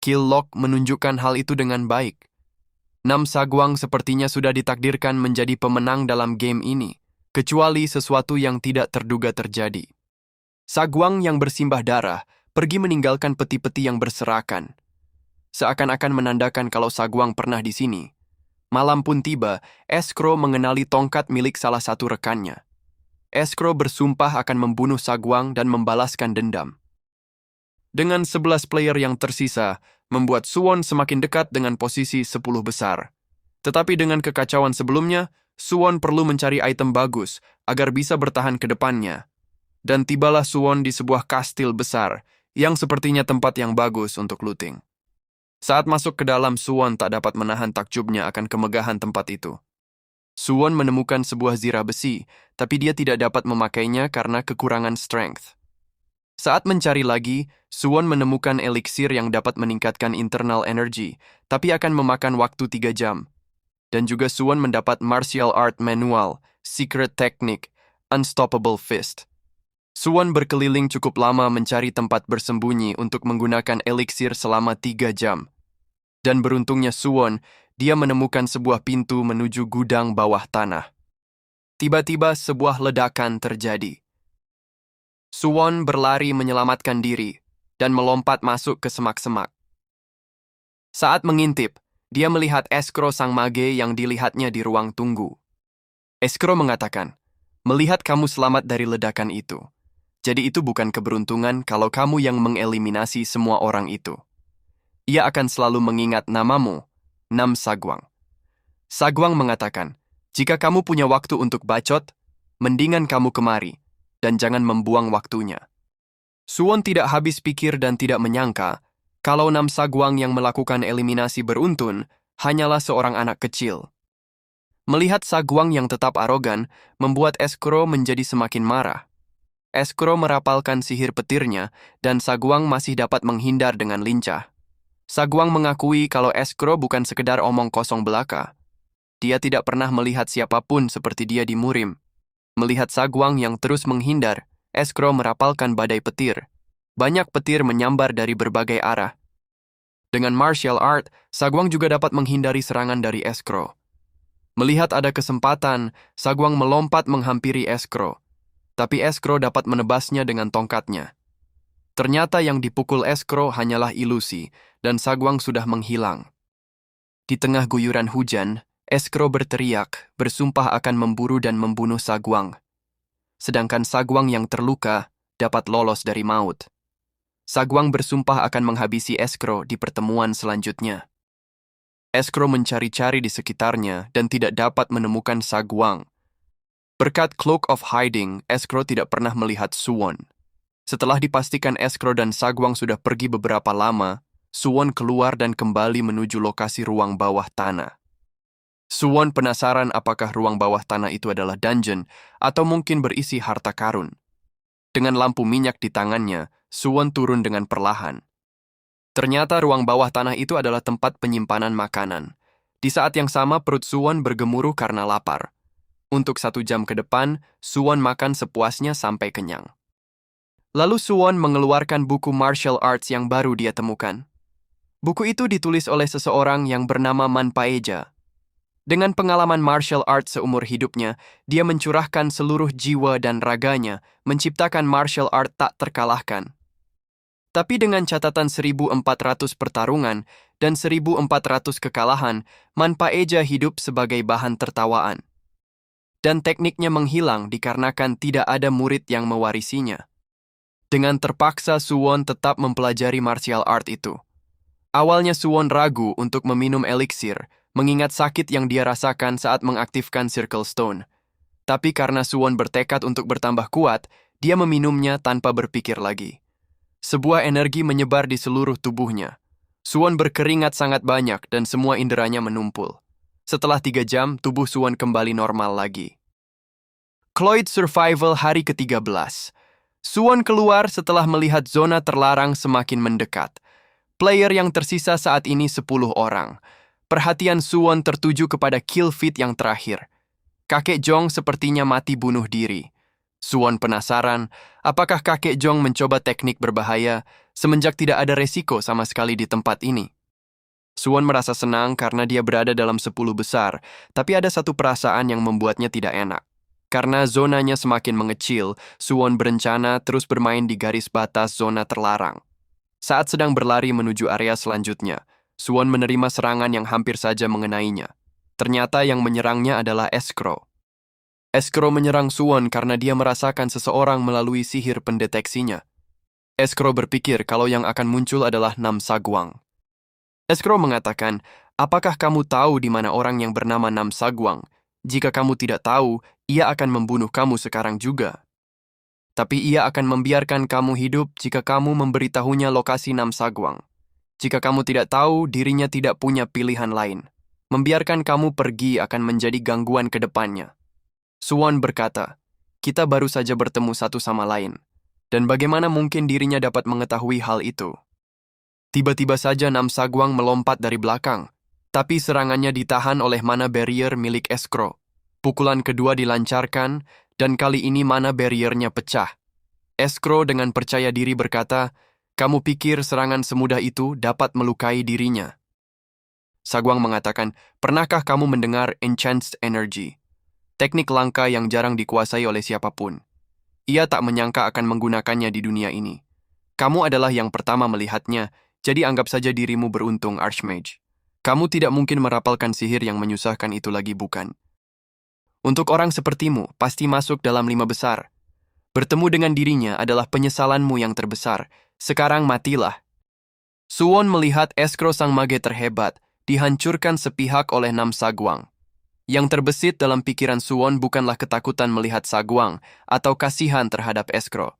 Killlock menunjukkan hal itu dengan baik. Nam Saguang sepertinya sudah ditakdirkan menjadi pemenang dalam game ini, kecuali sesuatu yang tidak terduga terjadi. Saguang yang bersimbah darah pergi meninggalkan peti-peti yang berserakan. Seakan-akan menandakan kalau Saguang pernah di sini. Malam pun tiba, Escrow mengenali tongkat milik salah satu rekannya. Escrow bersumpah akan membunuh Saguang dan membalaskan dendam. Dengan 11 player yang tersisa, membuat Suwon semakin dekat dengan posisi 10 besar. Tetapi dengan kekacauan sebelumnya, Suwon perlu mencari item bagus agar bisa bertahan ke depannya. Dan tibalah Suwon di sebuah kastil besar, yang sepertinya tempat yang bagus untuk looting. Saat masuk ke dalam, Suwon tak dapat menahan takjubnya akan kemegahan tempat itu. Suwon menemukan sebuah zirah besi, tapi dia tidak dapat memakainya karena kekurangan strength. Saat mencari lagi, Suwon menemukan eliksir yang dapat meningkatkan internal energy, tapi akan memakan waktu 3 jam. Dan juga Suwon mendapat martial art manual, secret technique, unstoppable fist. Suwon berkeliling cukup lama mencari tempat bersembunyi untuk menggunakan eliksir selama 3 jam. Dan beruntungnya Suwon, dia menemukan sebuah pintu menuju gudang bawah tanah. Tiba-tiba sebuah ledakan terjadi. Suwon berlari menyelamatkan diri dan melompat masuk ke semak-semak. Saat mengintip, dia melihat Escrow sang mage yang dilihatnya di ruang tunggu. Escrow mengatakan, "Melihat kamu selamat dari ledakan itu. Jadi itu bukan keberuntungan kalau kamu yang mengeliminasi semua orang itu. Ia akan selalu mengingat namamu, Nam Saguang." Saguang mengatakan, "Jika kamu punya waktu untuk bacot, mendingan kamu kemari, dan jangan membuang waktunya." Suwon tidak habis pikir dan tidak menyangka kalau Nam Saguang yang melakukan eliminasi beruntun hanyalah seorang anak kecil. Melihat Saguang yang tetap arogan, membuat Escrow menjadi semakin marah. Escrow merapalkan sihir petirnya, dan Saguang masih dapat menghindar dengan lincah. Saguang mengakui kalau Escrow bukan sekedar omong kosong belaka. Dia tidak pernah melihat siapapun seperti dia di Murim. Melihat Saguang yang terus menghindar, Escrow merapalkan badai petir. Banyak petir menyambar dari berbagai arah. Dengan martial art, Saguang juga dapat menghindari serangan dari Escrow. Melihat ada kesempatan, Saguang melompat menghampiri Escrow. Tapi Escrow dapat menebasnya dengan tongkatnya. Ternyata yang dipukul Escrow hanyalah ilusi, dan Saguang sudah menghilang. Di tengah guyuran hujan, Escrow berteriak, bersumpah akan memburu dan membunuh Saguang. Sedangkan Saguang yang terluka dapat lolos dari maut. Saguang bersumpah akan menghabisi Escrow di pertemuan selanjutnya. Escrow mencari-cari di sekitarnya dan tidak dapat menemukan Saguang. Berkat Cloak of Hiding, Escrow tidak pernah melihat Suwon. Setelah dipastikan Escrow dan Saguang sudah pergi beberapa lama, Suwon keluar dan kembali menuju lokasi ruang bawah tanah. Suwon penasaran apakah ruang bawah tanah itu adalah dungeon atau mungkin berisi harta karun. Dengan lampu minyak di tangannya, Suwon turun dengan perlahan. Ternyata ruang bawah tanah itu adalah tempat penyimpanan makanan. Di saat yang sama perut Suwon bergemuruh karena lapar. Untuk 1 jam ke depan, Suwon makan sepuasnya sampai kenyang. Lalu Suwon mengeluarkan buku martial arts yang baru dia temukan. Buku itu ditulis oleh seseorang yang bernama Man Paeja. Dengan pengalaman martial arts seumur hidupnya, dia mencurahkan seluruh jiwa dan raganya menciptakan martial art tak terkalahkan. Tapi dengan catatan 1.400 pertarungan dan 1.400 kekalahan, Man Paeja hidup sebagai bahan tertawaan. Dan tekniknya menghilang dikarenakan tidak ada murid yang mewarisinya. Dengan terpaksa Suwon tetap mempelajari martial art itu. Awalnya Suwon ragu untuk meminum eliksir, mengingat sakit yang dia rasakan saat mengaktifkan Circle Stone. Tapi karena Suwon bertekad untuk bertambah kuat, dia meminumnya tanpa berpikir lagi. Sebuah energi menyebar di seluruh tubuhnya. Suwon berkeringat sangat banyak dan semua inderanya menumpul. Setelah 3 jam, tubuh Suwon kembali normal lagi. Cloyd Survival hari ke-13. Suwon keluar setelah melihat zona terlarang semakin mendekat. Player yang tersisa saat ini 10 orang. Perhatian Suwon tertuju kepada kill feed yang terakhir. Kakek Jong sepertinya mati bunuh diri. Suwon penasaran, apakah kakek Jong mencoba teknik berbahaya semenjak tidak ada resiko sama sekali di tempat ini. Suwon merasa senang karena dia berada dalam 10 besar, tapi ada satu perasaan yang membuatnya tidak enak. Karena zonanya semakin mengecil, Suwon berencana terus bermain di garis batas zona terlarang. Saat sedang berlari menuju area selanjutnya, Suwon menerima serangan yang hampir saja mengenainya. Ternyata yang menyerangnya adalah Escrow. Escrow menyerang Suwon karena dia merasakan seseorang melalui sihir pendeteksinya. Escrow berpikir kalau yang akan muncul adalah Nam Sagwang. Escrow mengatakan, apakah kamu tahu di mana orang yang bernama Nam Sagwang? Jika kamu tidak tahu, ia akan membunuh kamu sekarang juga. Tapi ia akan membiarkan kamu hidup jika kamu memberitahunya lokasi Nam Sagwang. Jika kamu tidak tahu, dirinya tidak punya pilihan lain. Membiarkan kamu pergi akan menjadi gangguan ke depannya. Suwon berkata, kita baru saja bertemu satu sama lain. Dan bagaimana mungkin dirinya dapat mengetahui hal itu? Tiba-tiba saja Nam Sagwang melompat dari belakang. Tapi serangannya ditahan oleh mana barrier milik Escrow. Pukulan kedua dilancarkan, dan kali ini mana barriernya pecah. Escrow dengan percaya diri berkata, kamu pikir serangan semudah itu dapat melukai dirinya? Sagwang mengatakan, pernahkah kamu mendengar Enhanced Energy? Teknik langka yang jarang dikuasai oleh siapapun. Ia tak menyangka akan menggunakannya di dunia ini. Kamu adalah yang pertama melihatnya, jadi anggap saja dirimu beruntung, Archmage. Kamu tidak mungkin merapalkan sihir yang menyusahkan itu lagi, bukan? Untuk orang sepertimu, pasti masuk dalam 5 besar. Bertemu dengan dirinya adalah penyesalanmu yang terbesar. Sekarang matilah. Suwon melihat Escrow sang mage terhebat, dihancurkan sepihak oleh Nam Sagwang. Yang terbesit dalam pikiran Suwon bukanlah ketakutan melihat Sagwang atau kasihan terhadap Escrow.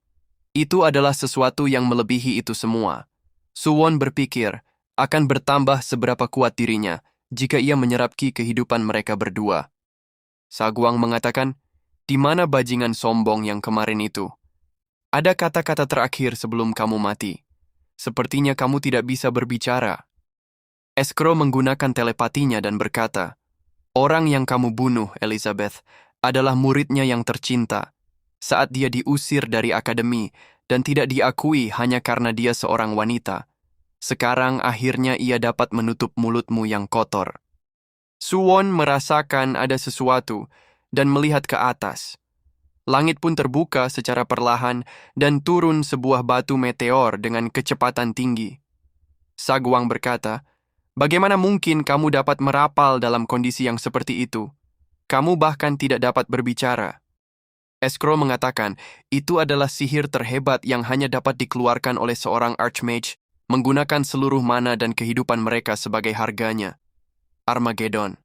Itu adalah sesuatu yang melebihi itu semua. Suwon berpikir, akan bertambah seberapa kuat dirinya jika ia menyerap ki kehidupan mereka berdua. Sagwang mengatakan, di mana bajingan sombong yang kemarin itu? Ada kata-kata terakhir sebelum kamu mati. Sepertinya kamu tidak bisa berbicara. Escrow menggunakan telepatinya dan berkata, orang yang kamu bunuh, Elizabeth, adalah muridnya yang tercinta. Saat dia diusir dari akademi dan tidak diakui hanya karena dia seorang wanita, sekarang akhirnya ia dapat menutup mulutmu yang kotor. Suwon merasakan ada sesuatu dan melihat ke atas. Langit pun terbuka secara perlahan dan turun sebuah batu meteor dengan kecepatan tinggi. Sagwang berkata, bagaimana mungkin kamu dapat merapal dalam kondisi yang seperti itu? Kamu bahkan tidak dapat berbicara. Escrow mengatakan, itu adalah sihir terhebat yang hanya dapat dikeluarkan oleh seorang Archmage menggunakan seluruh mana dan kehidupan mereka sebagai harganya. Armageddon.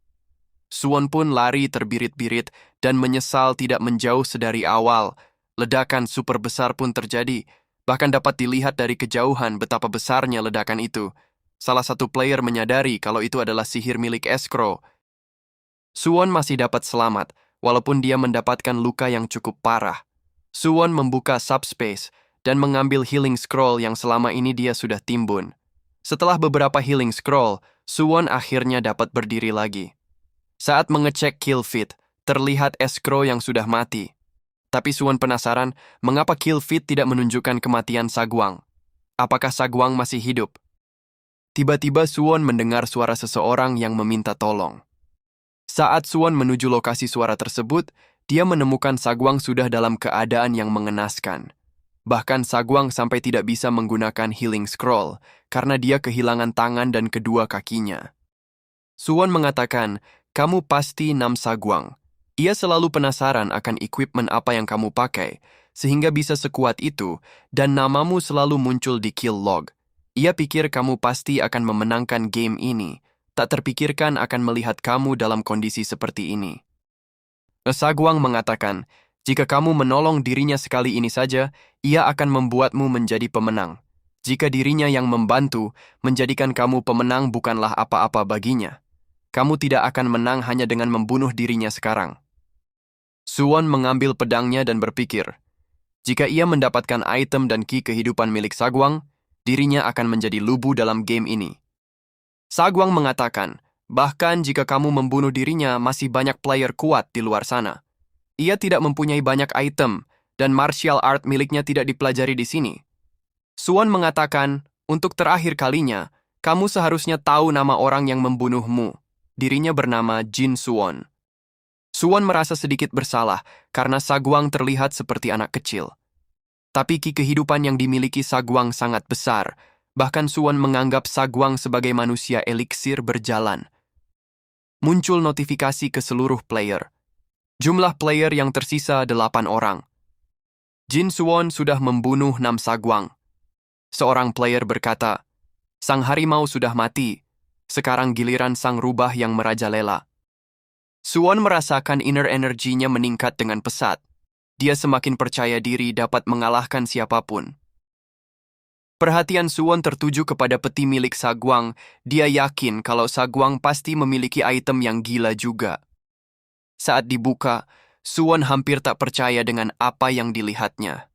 Suwon pun lari terbirit-birit dan menyesal tidak menjauh sedari awal. Ledakan super besar pun terjadi, bahkan dapat dilihat dari kejauhan betapa besarnya ledakan itu. Salah satu player menyadari kalau itu adalah sihir milik Escrow. Suwon masih dapat selamat, walaupun dia mendapatkan luka yang cukup parah. Suwon membuka subspace dan mengambil healing scroll yang selama ini dia sudah timbun. Setelah beberapa healing scroll, Suwon akhirnya dapat berdiri lagi. Saat mengecek kill feed, terlihat Escrow yang sudah mati. Tapi Suwon penasaran mengapa kill feed tidak menunjukkan kematian Sagwang. Apakah Sagwang masih hidup? Tiba-tiba Suwon mendengar suara seseorang yang meminta tolong. Saat Suwon menuju lokasi suara tersebut, dia menemukan Sagwang sudah dalam keadaan yang mengenaskan. Bahkan Sagwang sampai tidak bisa menggunakan healing scroll karena dia kehilangan tangan dan kedua kakinya. Suwon mengatakan, kamu pasti Nam Sagwang. Ia selalu penasaran akan equipment apa yang kamu pakai, sehingga bisa sekuat itu, dan namamu selalu muncul di kill log. Ia pikir kamu pasti akan memenangkan game ini, tak terpikirkan akan melihat kamu dalam kondisi seperti ini. Sagwang mengatakan, jika kamu menolong dirinya sekali ini saja, ia akan membuatmu menjadi pemenang. Jika dirinya yang membantu, menjadikan kamu pemenang bukanlah apa-apa baginya. Kamu tidak akan menang hanya dengan membunuh dirinya sekarang. Suwon mengambil pedangnya dan berpikir, Jika ia mendapatkan item dan key kehidupan milik Sagwang, dirinya akan menjadi lubu dalam game ini. Sagwang mengatakan, bahkan jika kamu membunuh dirinya, masih banyak player kuat di luar sana. Ia tidak mempunyai banyak item, dan martial art miliknya tidak dipelajari di sini. Suwon mengatakan, untuk terakhir kalinya, kamu seharusnya tahu nama orang yang membunuhmu. Dirinya bernama Jin Suwon. Suwon merasa sedikit bersalah karena Sagwang terlihat seperti anak kecil. Tapi ki kehidupan yang dimiliki Sagwang sangat besar. Bahkan Suwon menganggap Sagwang sebagai manusia eliksir berjalan. Muncul notifikasi ke seluruh player. Jumlah player yang tersisa 8 orang. Jin Suwon sudah membunuh 6 Sagwang. Seorang player berkata, sang harimau sudah mati. Sekarang giliran sang rubah yang merajalela. Suwon merasakan inner energinya meningkat dengan pesat. Dia semakin percaya diri dapat mengalahkan siapapun. Perhatian Suwon tertuju kepada peti milik Sagwang. Dia yakin kalau Sagwang pasti memiliki item yang gila juga. Saat dibuka, Suwon hampir tak percaya dengan apa yang dilihatnya.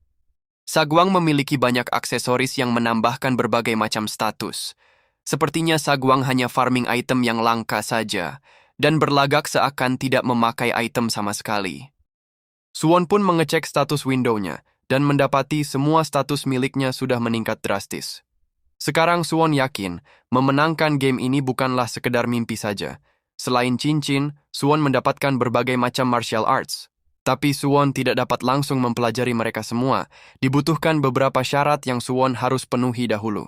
Sagwang memiliki banyak aksesoris yang menambahkan berbagai macam status. Sepertinya Sagwang hanya farming item yang langka saja, dan berlagak seakan tidak memakai item sama sekali. Suwon pun mengecek status window-nya, dan mendapati semua status miliknya sudah meningkat drastis. Sekarang Suwon yakin, memenangkan game ini bukanlah sekedar mimpi saja. Selain cincin, Suwon mendapatkan berbagai macam martial arts. Tapi Suwon tidak dapat langsung mempelajari mereka semua. Dibutuhkan beberapa syarat yang Suwon harus penuhi dahulu.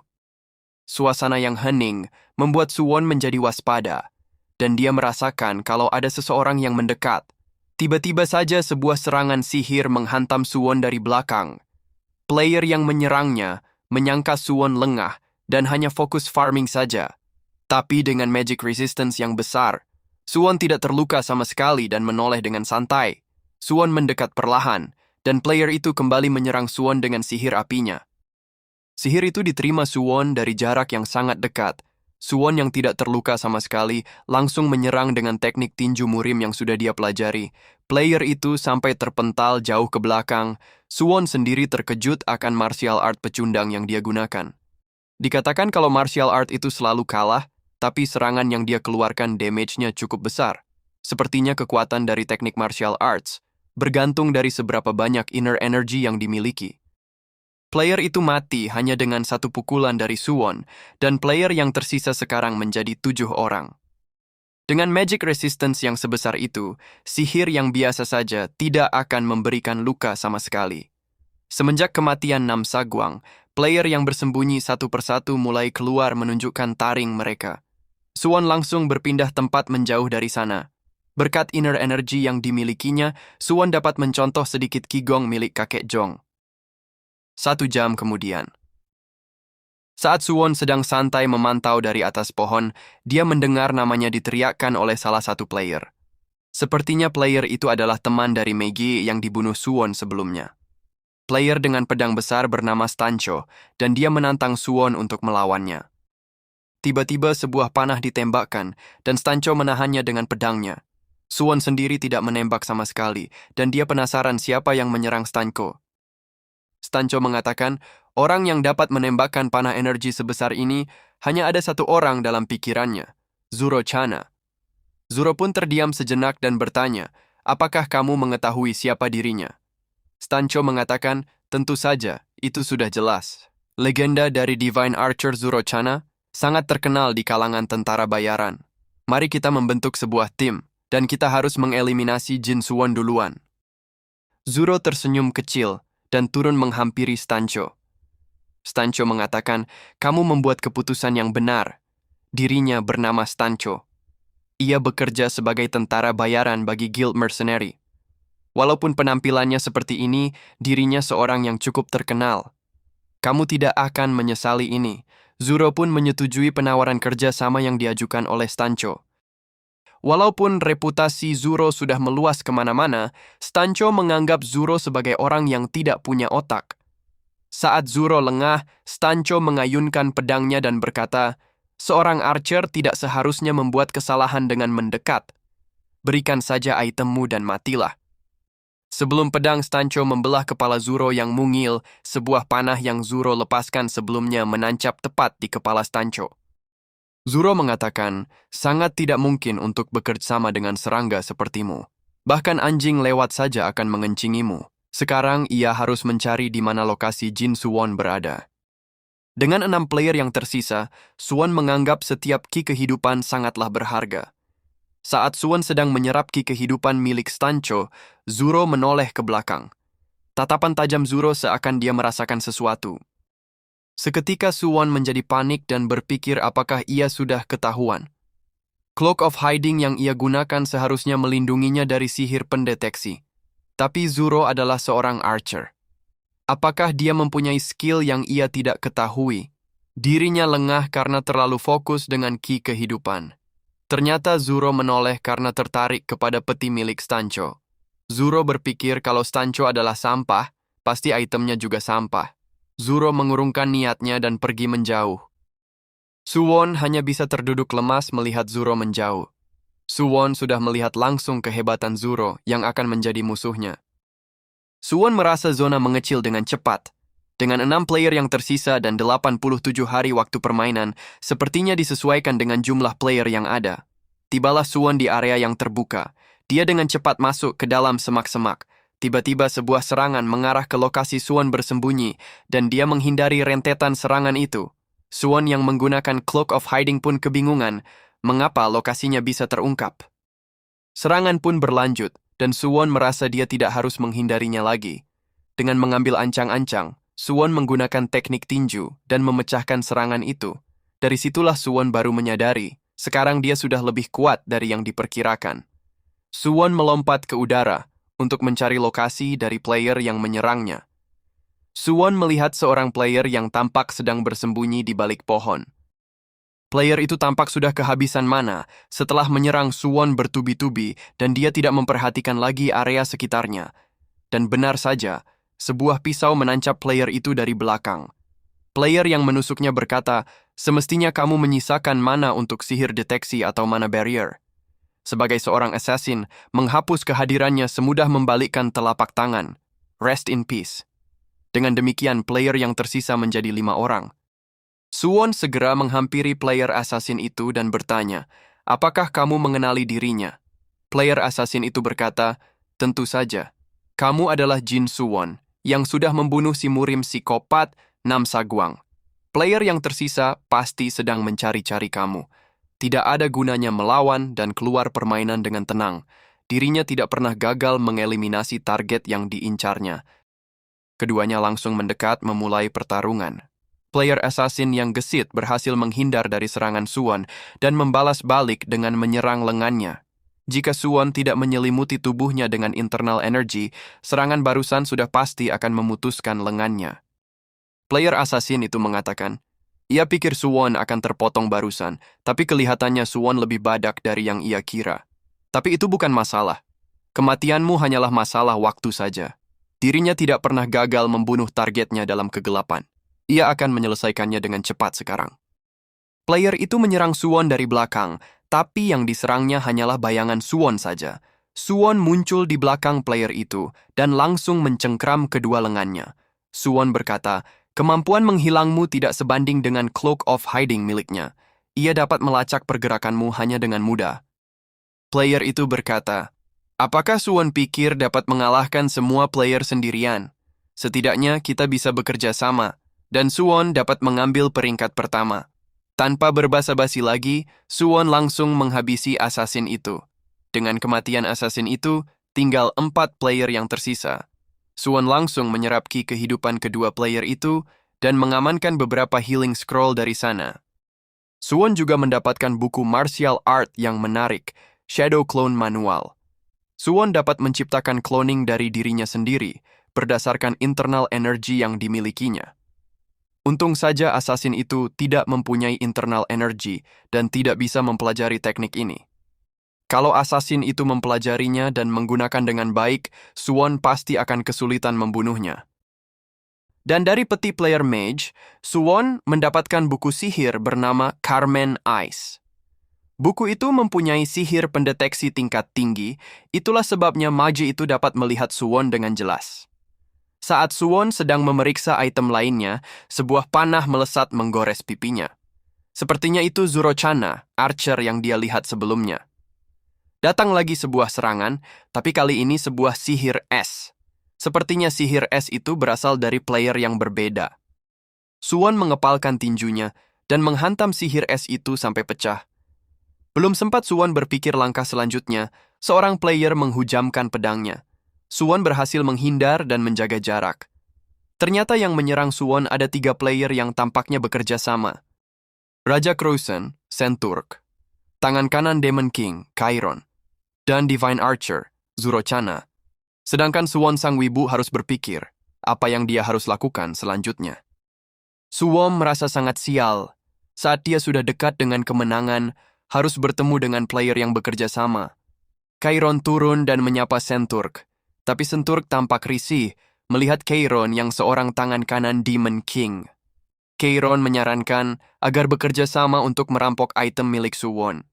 Suasana yang hening membuat Suwon menjadi waspada, dan dia merasakan kalau ada seseorang yang mendekat. Tiba-tiba saja sebuah serangan sihir menghantam Suwon dari belakang. Player yang menyerangnya menyangka Suwon lengah dan hanya fokus farming saja. Tapi dengan magic resistance yang besar, Suwon tidak terluka sama sekali dan menoleh dengan santai. Suwon mendekat perlahan, dan player itu kembali menyerang Suwon dengan sihir apinya. Sihir itu diterima Suwon dari jarak yang sangat dekat. Suwon yang tidak terluka sama sekali langsung menyerang dengan teknik tinju murim yang sudah dia pelajari. Player itu sampai terpental jauh ke belakang. Suwon sendiri terkejut akan martial art pecundang yang dia gunakan. Dikatakan kalau martial art itu selalu kalah, tapi serangan yang dia keluarkan damage-nya cukup besar. Sepertinya kekuatan dari teknik martial arts bergantung dari seberapa banyak inner energy yang dimiliki. Player itu mati hanya dengan satu pukulan dari Suwon, dan player yang tersisa sekarang menjadi 7 orang. Dengan magic resistance yang sebesar itu, sihir yang biasa saja tidak akan memberikan luka sama sekali. Semenjak kematian 6 Sagwang, player yang bersembunyi satu persatu mulai keluar menunjukkan taring mereka. Suwon langsung berpindah tempat menjauh dari sana. Berkat inner energy yang dimilikinya, Suwon dapat mencontoh sedikit qigong milik kakek Jong. 1 jam kemudian. Saat Suwon sedang santai memantau dari atas pohon, dia mendengar namanya diteriakkan oleh salah satu player. Sepertinya player itu adalah teman dari Meiji yang dibunuh Suwon sebelumnya. Player dengan pedang besar bernama Stancho, dan dia menantang Suwon untuk melawannya. Tiba-tiba sebuah panah ditembakkan, dan Stancho menahannya dengan pedangnya. Suwon sendiri tidak menembak sama sekali, dan dia penasaran siapa yang menyerang Stancho. Stancho mengatakan, orang yang dapat menembakkan panah energi sebesar ini hanya ada satu orang dalam pikirannya, Zuro Chana. Zuro pun terdiam sejenak dan bertanya, apakah kamu mengetahui siapa dirinya? Stancho mengatakan, tentu saja, itu sudah jelas. Legenda dari Divine Archer Zuro Chana sangat terkenal di kalangan tentara bayaran. Mari kita membentuk sebuah tim, dan kita harus mengeliminasi Jin Suwon duluan. Zuro tersenyum kecil dan turun menghampiri Stancho. Stancho mengatakan, kamu membuat keputusan yang benar. Dirinya bernama Stancho. Ia bekerja sebagai tentara bayaran bagi Guild Mercenary. Walaupun penampilannya seperti ini, dirinya seorang yang cukup terkenal. Kamu tidak akan menyesali ini. Zuro pun menyetujui penawaran kerja sama yang diajukan oleh Stancho. Walaupun reputasi Zuro sudah meluas kemana-mana, Stancho menganggap Zuro sebagai orang yang tidak punya otak. Saat Zuro lengah, Stancho mengayunkan pedangnya dan berkata, seorang archer tidak seharusnya membuat kesalahan dengan mendekat. Berikan saja itemmu dan matilah. Sebelum pedang Stancho membelah kepala Zoro yang mungil, sebuah panah yang Zoro lepaskan sebelumnya menancap tepat di kepala Stancho. Zoro mengatakan, sangat tidak mungkin untuk bekerjasama dengan serangga sepertimu. Bahkan anjing lewat saja akan mengencingimu. Sekarang ia harus mencari di mana lokasi Jin Suwon berada. Dengan 6 player yang tersisa, Suwon menganggap setiap ki kehidupan sangatlah berharga. Saat Suwon sedang menyerap ki kehidupan milik Stancho, Zoro menoleh ke belakang. Tatapan tajam Zoro seakan dia merasakan sesuatu. Seketika Suwon menjadi panik dan berpikir apakah ia sudah ketahuan. Cloak of Hiding yang ia gunakan seharusnya melindunginya dari sihir pendeteksi. Tapi Zoro adalah seorang archer. Apakah dia mempunyai skill yang ia tidak ketahui? Dirinya lengah karena terlalu fokus dengan ki kehidupan. Ternyata Zoro menoleh karena tertarik kepada peti milik Stancho. Zoro berpikir kalau Stancho adalah sampah, pasti itemnya juga sampah. Zoro mengurungkan niatnya dan pergi menjauh. Suwon hanya bisa terduduk lemas melihat Zoro menjauh. Suwon sudah melihat langsung kehebatan Zoro yang akan menjadi musuhnya. Suwon merasa zona mengecil dengan cepat. Dengan 6 player yang tersisa dan 87 hari waktu permainan, sepertinya disesuaikan dengan jumlah player yang ada. Tibalah Suwon di area yang terbuka. Dia dengan cepat masuk ke dalam semak-semak. Tiba-tiba sebuah serangan mengarah ke lokasi Suwon bersembunyi, dan dia menghindari rentetan serangan itu. Suwon yang menggunakan Cloak of Hiding pun kebingungan, mengapa lokasinya bisa terungkap. Serangan pun berlanjut, dan Suwon merasa dia tidak harus menghindarinya lagi. Dengan mengambil ancang-ancang, Suwon menggunakan teknik tinju dan memecahkan serangan itu. Dari situlah Suwon baru menyadari, sekarang dia sudah lebih kuat dari yang diperkirakan. Suwon melompat ke udara untuk mencari lokasi dari player yang menyerangnya. Suwon melihat seorang player yang tampak sedang bersembunyi di balik pohon. Player itu tampak sudah kehabisan mana setelah menyerang Suwon bertubi-tubi dan dia tidak memperhatikan lagi area sekitarnya. Dan benar saja, sebuah pisau menancap player itu dari belakang. Player yang menusuknya berkata, semestinya kamu menyisakan mana untuk sihir deteksi atau mana barrier. Sebagai seorang assassin, menghapus kehadirannya semudah membalikkan telapak tangan. Rest in peace. Dengan demikian, player yang tersisa menjadi 5 orang. Suwon segera menghampiri player assassin itu dan bertanya, apakah kamu mengenali dirinya? Player assassin itu berkata, tentu saja. Kamu adalah Jin Suwon, yang sudah membunuh si murim psikopat Nam Saguang. Player yang tersisa pasti sedang mencari-cari kamu. Tidak ada gunanya melawan dan keluar permainan dengan tenang. Dirinya tidak pernah gagal mengeliminasi target yang diincarnya. Keduanya langsung mendekat memulai pertarungan. Player assassin yang gesit berhasil menghindar dari serangan Suwon dan membalas balik dengan menyerang lengannya. Jika Suwon tidak menyelimuti tubuhnya dengan internal energy, serangan barusan sudah pasti akan memutuskan lengannya. Player assassin itu mengatakan, ia pikir Suwon akan terpotong barusan, tapi kelihatannya Suwon lebih badak dari yang ia kira. Tapi itu bukan masalah. Kematianmu hanyalah masalah waktu saja. Dirinya tidak pernah gagal membunuh targetnya dalam kegelapan. Ia akan menyelesaikannya dengan cepat sekarang. Player itu menyerang Suwon dari belakang, tapi yang diserangnya hanyalah bayangan Suwon saja. Suwon muncul di belakang player itu dan langsung mencengkram kedua lengannya. Suwon berkata, kemampuan menghilangmu tidak sebanding dengan Cloak of Hiding miliknya. Ia dapat melacak pergerakanmu hanya dengan mudah. Player itu berkata, apakah Suwon pikir dapat mengalahkan semua player sendirian? Setidaknya kita bisa bekerja sama, dan Suwon dapat mengambil peringkat pertama. Tanpa berbasa-basi lagi, Suwon langsung menghabisi assassin itu. Dengan kematian assassin itu, tinggal 4 player yang tersisa. Suwon langsung menyerap ki kehidupan kedua player itu dan mengamankan beberapa healing scroll dari sana. Suwon juga mendapatkan buku martial art yang menarik, Shadow Clone Manual. Suwon dapat menciptakan cloning dari dirinya sendiri berdasarkan internal energy yang dimilikinya. Untung saja assassin itu tidak mempunyai internal energy dan tidak bisa mempelajari teknik ini. Kalau assassin itu mempelajarinya dan menggunakan dengan baik, Suwon pasti akan kesulitan membunuhnya. Dan dari peti player mage, Suwon mendapatkan buku sihir bernama Carmen Ice. Buku itu mempunyai sihir pendeteksi tingkat tinggi, itulah sebabnya mage itu dapat melihat Suwon dengan jelas. Saat Suwon sedang memeriksa item lainnya, sebuah panah melesat menggores pipinya. Sepertinya itu Zurochana, archer yang dia lihat sebelumnya. Datang lagi sebuah serangan, tapi kali ini sebuah sihir es. Sepertinya sihir es itu berasal dari player yang berbeda. Suwon mengepalkan tinjunya dan menghantam sihir es itu sampai pecah. Belum sempat Suwon berpikir langkah selanjutnya, seorang player menghujamkan pedangnya. Suwon berhasil menghindar dan menjaga jarak. Ternyata yang menyerang Suwon ada 3 player yang tampaknya bekerja sama. Raja Crowson, Senturk. Tangan kanan Demon King, Chiron. Dan Divine Archer, Zurochana. Sedangkan Suwon sang wibu harus berpikir, apa yang dia harus lakukan selanjutnya. Suwon merasa sangat sial. Saat dia sudah dekat dengan kemenangan, harus bertemu dengan player yang bekerja sama. Chiron turun dan menyapa Senturk. Tapi Senturk tampak risih melihat Chiron yang seorang tangan kanan Demon King. Chiron menyarankan agar bekerja sama untuk merampok item milik Suwon.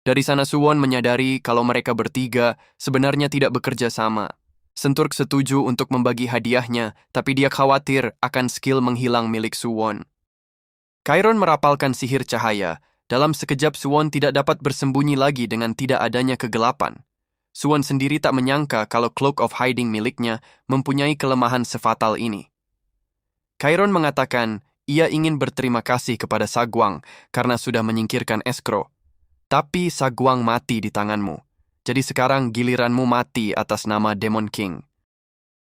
Dari sana Suwon menyadari kalau mereka bertiga sebenarnya tidak bekerja sama. Senturk setuju untuk membagi hadiahnya, tapi dia khawatir akan skill menghilang milik Suwon. Chiron merapalkan sihir cahaya. Dalam sekejap Suwon tidak dapat bersembunyi lagi dengan tidak adanya kegelapan. Suwon sendiri tak menyangka kalau Cloak of Hiding miliknya mempunyai kelemahan sefatal ini. Chiron mengatakan ia ingin berterima kasih kepada Sagwang karena sudah menyingkirkan Escrow. Tapi Sagwang mati di tanganmu. Jadi sekarang giliranmu mati atas nama Demon King.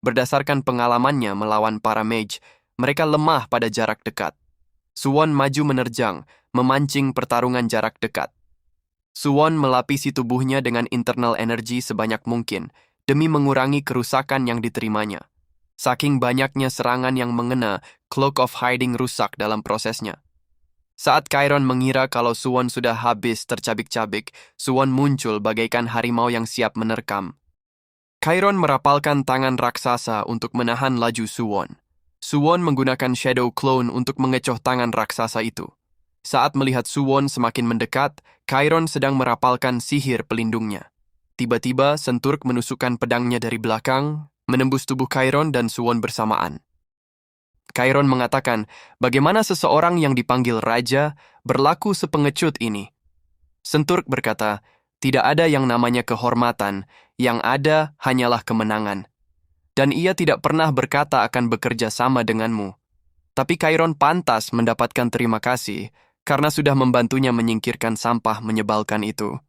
Berdasarkan pengalamannya melawan para mage, mereka lemah pada jarak dekat. Suwon maju menerjang, memancing pertarungan jarak dekat. Suwon melapisi tubuhnya dengan internal energy sebanyak mungkin, demi mengurangi kerusakan yang diterimanya. Saking banyaknya serangan yang mengena, Cloak of Hiding rusak dalam prosesnya. Saat Chiron mengira kalau Suwon sudah habis tercabik-cabik, Suwon muncul bagaikan harimau yang siap menerkam. Chiron merapalkan tangan raksasa untuk menahan laju Suwon. Suwon menggunakan Shadow Clone untuk mengecoh tangan raksasa itu. Saat melihat Suwon semakin mendekat, Chiron sedang merapalkan sihir pelindungnya. Tiba-tiba, Senturk menusukkan pedangnya dari belakang, menembus tubuh Chiron dan Suwon bersamaan. Chiron mengatakan, bagaimana seseorang yang dipanggil raja berlaku sepengecut ini? Senturk berkata, tidak ada yang namanya kehormatan, yang ada hanyalah kemenangan. Dan ia tidak pernah berkata akan bekerja sama denganmu. Tapi Chiron pantas mendapatkan terima kasih karena sudah membantunya menyingkirkan sampah menyebalkan itu.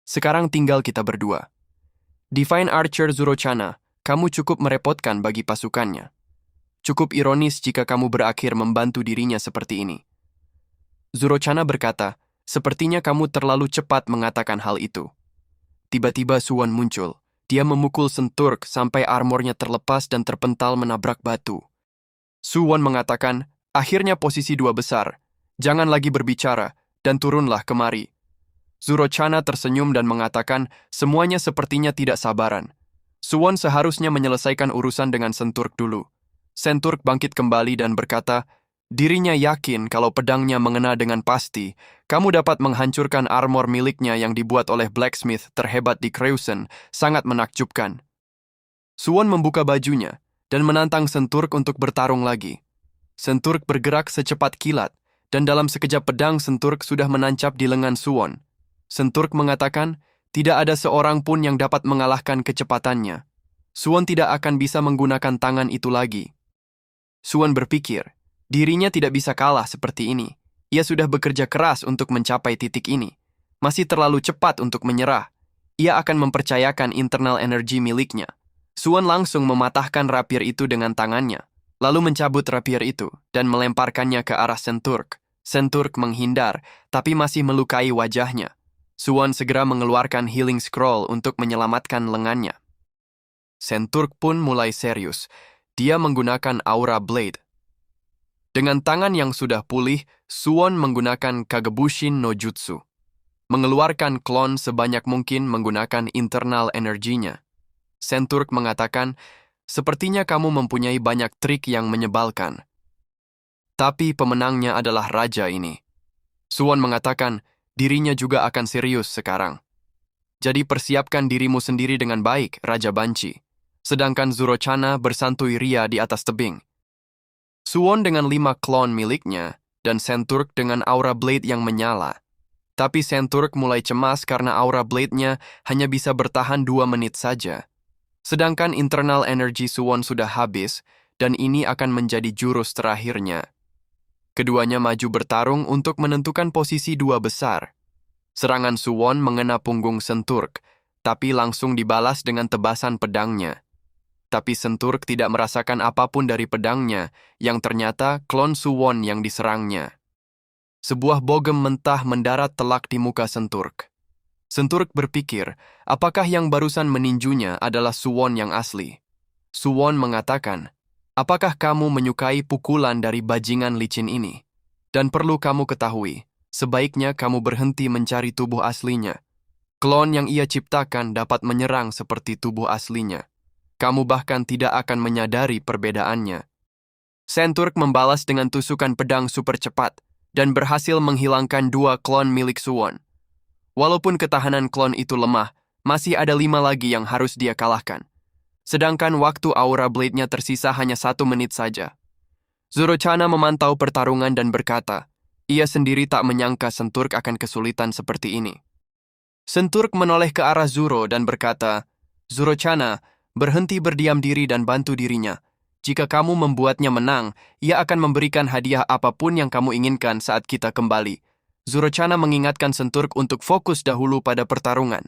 Sekarang tinggal kita berdua. Divine Archer Zurochana, kamu cukup merepotkan bagi pasukannya. Cukup ironis jika kamu berakhir membantu dirinya seperti ini. Zurochana berkata, sepertinya kamu terlalu cepat mengatakan hal itu. Tiba-tiba Suwon muncul. Dia memukul Senturk sampai armornya terlepas dan terpental menabrak batu. Suwon mengatakan, akhirnya posisi 2 besar. Jangan lagi berbicara, dan turunlah kemari. Zurochana tersenyum dan mengatakan, semuanya sepertinya tidak sabaran. Suwon seharusnya menyelesaikan urusan dengan Senturk dulu. Senturk bangkit kembali dan berkata, dirinya yakin kalau pedangnya mengena dengan pasti, kamu dapat menghancurkan armor miliknya yang dibuat oleh blacksmith terhebat di Creuson, sangat menakjubkan. Suwon membuka bajunya dan menantang Senturk untuk bertarung lagi. Senturk bergerak secepat kilat, dan dalam sekejap pedang Senturk sudah menancap di lengan Suwon. Senturk mengatakan, tidak ada seorang pun yang dapat mengalahkan kecepatannya. Suwon tidak akan bisa menggunakan tangan itu lagi. Suwon berpikir, dirinya tidak bisa kalah seperti ini. Ia sudah bekerja keras untuk mencapai titik ini. Masih terlalu cepat untuk menyerah. Ia akan mempercayakan internal energy miliknya. Suwon langsung mematahkan rapier itu dengan tangannya, lalu mencabut rapier itu dan melemparkannya ke arah Senturk. Senturk menghindar, tapi masih melukai wajahnya. Suwon segera mengeluarkan healing scroll untuk menyelamatkan lengannya. Senturk pun mulai serius. Dia menggunakan Aura Blade. Dengan tangan yang sudah pulih, Suwon menggunakan Kagebushin no Jutsu. Mengeluarkan klon sebanyak mungkin menggunakan internal energinya. Senturk mengatakan, sepertinya kamu mempunyai banyak trik yang menyebalkan. Tapi pemenangnya adalah raja ini. Suwon mengatakan, Dirinya juga akan serius sekarang. Jadi persiapkan dirimu sendiri dengan baik, Raja Banci. Sedangkan Zurochana bersantui ria di atas tebing. Suwon dengan 5 klon miliknya, dan Senturk dengan aura blade yang menyala. Tapi Senturk mulai cemas karena aura blade-nya hanya bisa bertahan 2 menit saja. Sedangkan internal energy Suwon sudah habis, dan ini akan menjadi jurus terakhirnya. Keduanya maju bertarung untuk menentukan posisi 2 besar. Serangan Suwon mengena punggung Senturk, tapi langsung dibalas dengan tebasan pedangnya. Tapi Senturk tidak merasakan apapun dari pedangnya, yang ternyata klon Suwon yang diserangnya. Sebuah bogem mentah mendarat telak di muka Senturk. Senturk berpikir, apakah yang barusan meninjunya adalah Suwon yang asli? Suwon mengatakan, apakah kamu menyukai pukulan dari bajingan licin ini? Dan perlu kamu ketahui, sebaiknya kamu berhenti mencari tubuh aslinya. Klon yang ia ciptakan dapat menyerang seperti tubuh aslinya. Kamu bahkan tidak akan menyadari perbedaannya. Senturk membalas dengan tusukan pedang super cepat, dan berhasil menghilangkan 2 klon milik Suwon. Walaupun ketahanan klon itu lemah, masih ada 5 lagi yang harus dia kalahkan. Sedangkan waktu aura blade-nya tersisa hanya 1 menit saja. Zurochana memantau pertarungan dan berkata, ia sendiri tak menyangka Senturk akan kesulitan seperti ini. Senturk menoleh ke arah Zuro dan berkata, Zurochana, berhenti berdiam diri dan bantu dirinya. Jika kamu membuatnya menang, ia akan memberikan hadiah apapun yang kamu inginkan saat kita kembali. Zurochana mengingatkan Senturk untuk fokus dahulu pada pertarungan.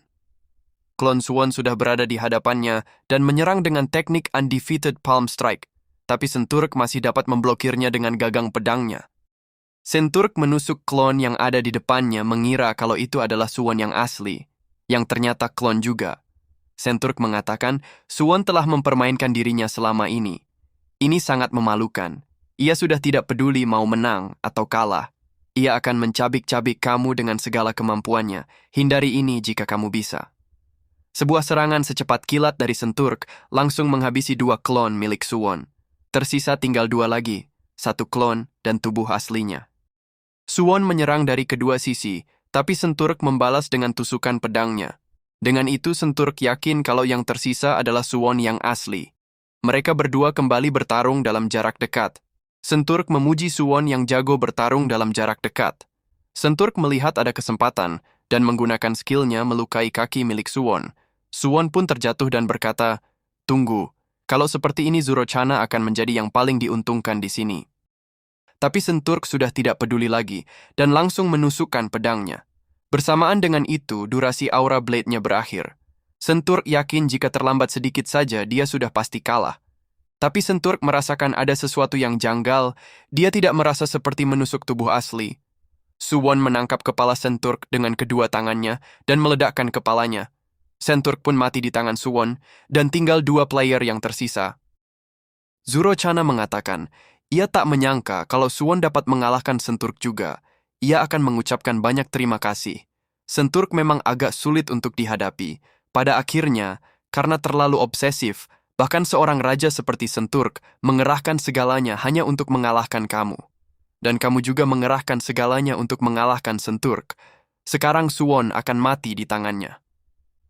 Klon Suwon sudah berada di hadapannya dan menyerang dengan teknik undefeated palm strike, tapi Senturk masih dapat memblokirnya dengan gagang pedangnya. Senturk menusuk klon yang ada di depannya mengira kalau itu adalah Suwon yang asli, yang ternyata klon juga. Senturk mengatakan Suwon telah mempermainkan dirinya selama ini. Ini sangat memalukan. Ia sudah tidak peduli mau menang atau kalah. Ia akan mencabik-cabik kamu dengan segala kemampuannya. Hindari ini jika kamu bisa. Sebuah serangan secepat kilat dari Senturk langsung menghabisi 2 klon milik Suwon. Tersisa tinggal 2 lagi, 1 klon dan tubuh aslinya. Suwon menyerang dari kedua sisi, tapi Senturk membalas dengan tusukan pedangnya. Dengan itu Senturk yakin kalau yang tersisa adalah Suwon yang asli. Mereka berdua kembali bertarung dalam jarak dekat. Senturk memuji Suwon yang jago bertarung dalam jarak dekat. Senturk melihat ada kesempatan dan menggunakan skillnya melukai kaki milik Suwon. Suwon pun terjatuh dan berkata, tunggu, kalau seperti ini Zurochana akan menjadi yang paling diuntungkan di sini. Tapi Senturk sudah tidak peduli lagi dan langsung menusukkan pedangnya. Bersamaan dengan itu, durasi aura blade-nya berakhir. Senturk yakin jika terlambat sedikit saja dia sudah pasti kalah. Tapi Senturk merasakan ada sesuatu yang janggal, dia tidak merasa seperti menusuk tubuh asli. Suwon menangkap kepala Senturk dengan kedua tangannya dan meledakkan kepalanya. Senturk pun mati di tangan Suwon dan tinggal 2 player yang tersisa. Zurochana mengatakan, ia tak menyangka kalau Suwon dapat mengalahkan Senturk juga. Ia akan mengucapkan banyak terima kasih. Senturk memang agak sulit untuk dihadapi. Pada akhirnya, karena terlalu obsesif, bahkan seorang raja seperti Senturk mengerahkan segalanya hanya untuk mengalahkan kamu. Dan kamu juga mengerahkan segalanya untuk mengalahkan Senturk. Sekarang Suwon akan mati di tangannya.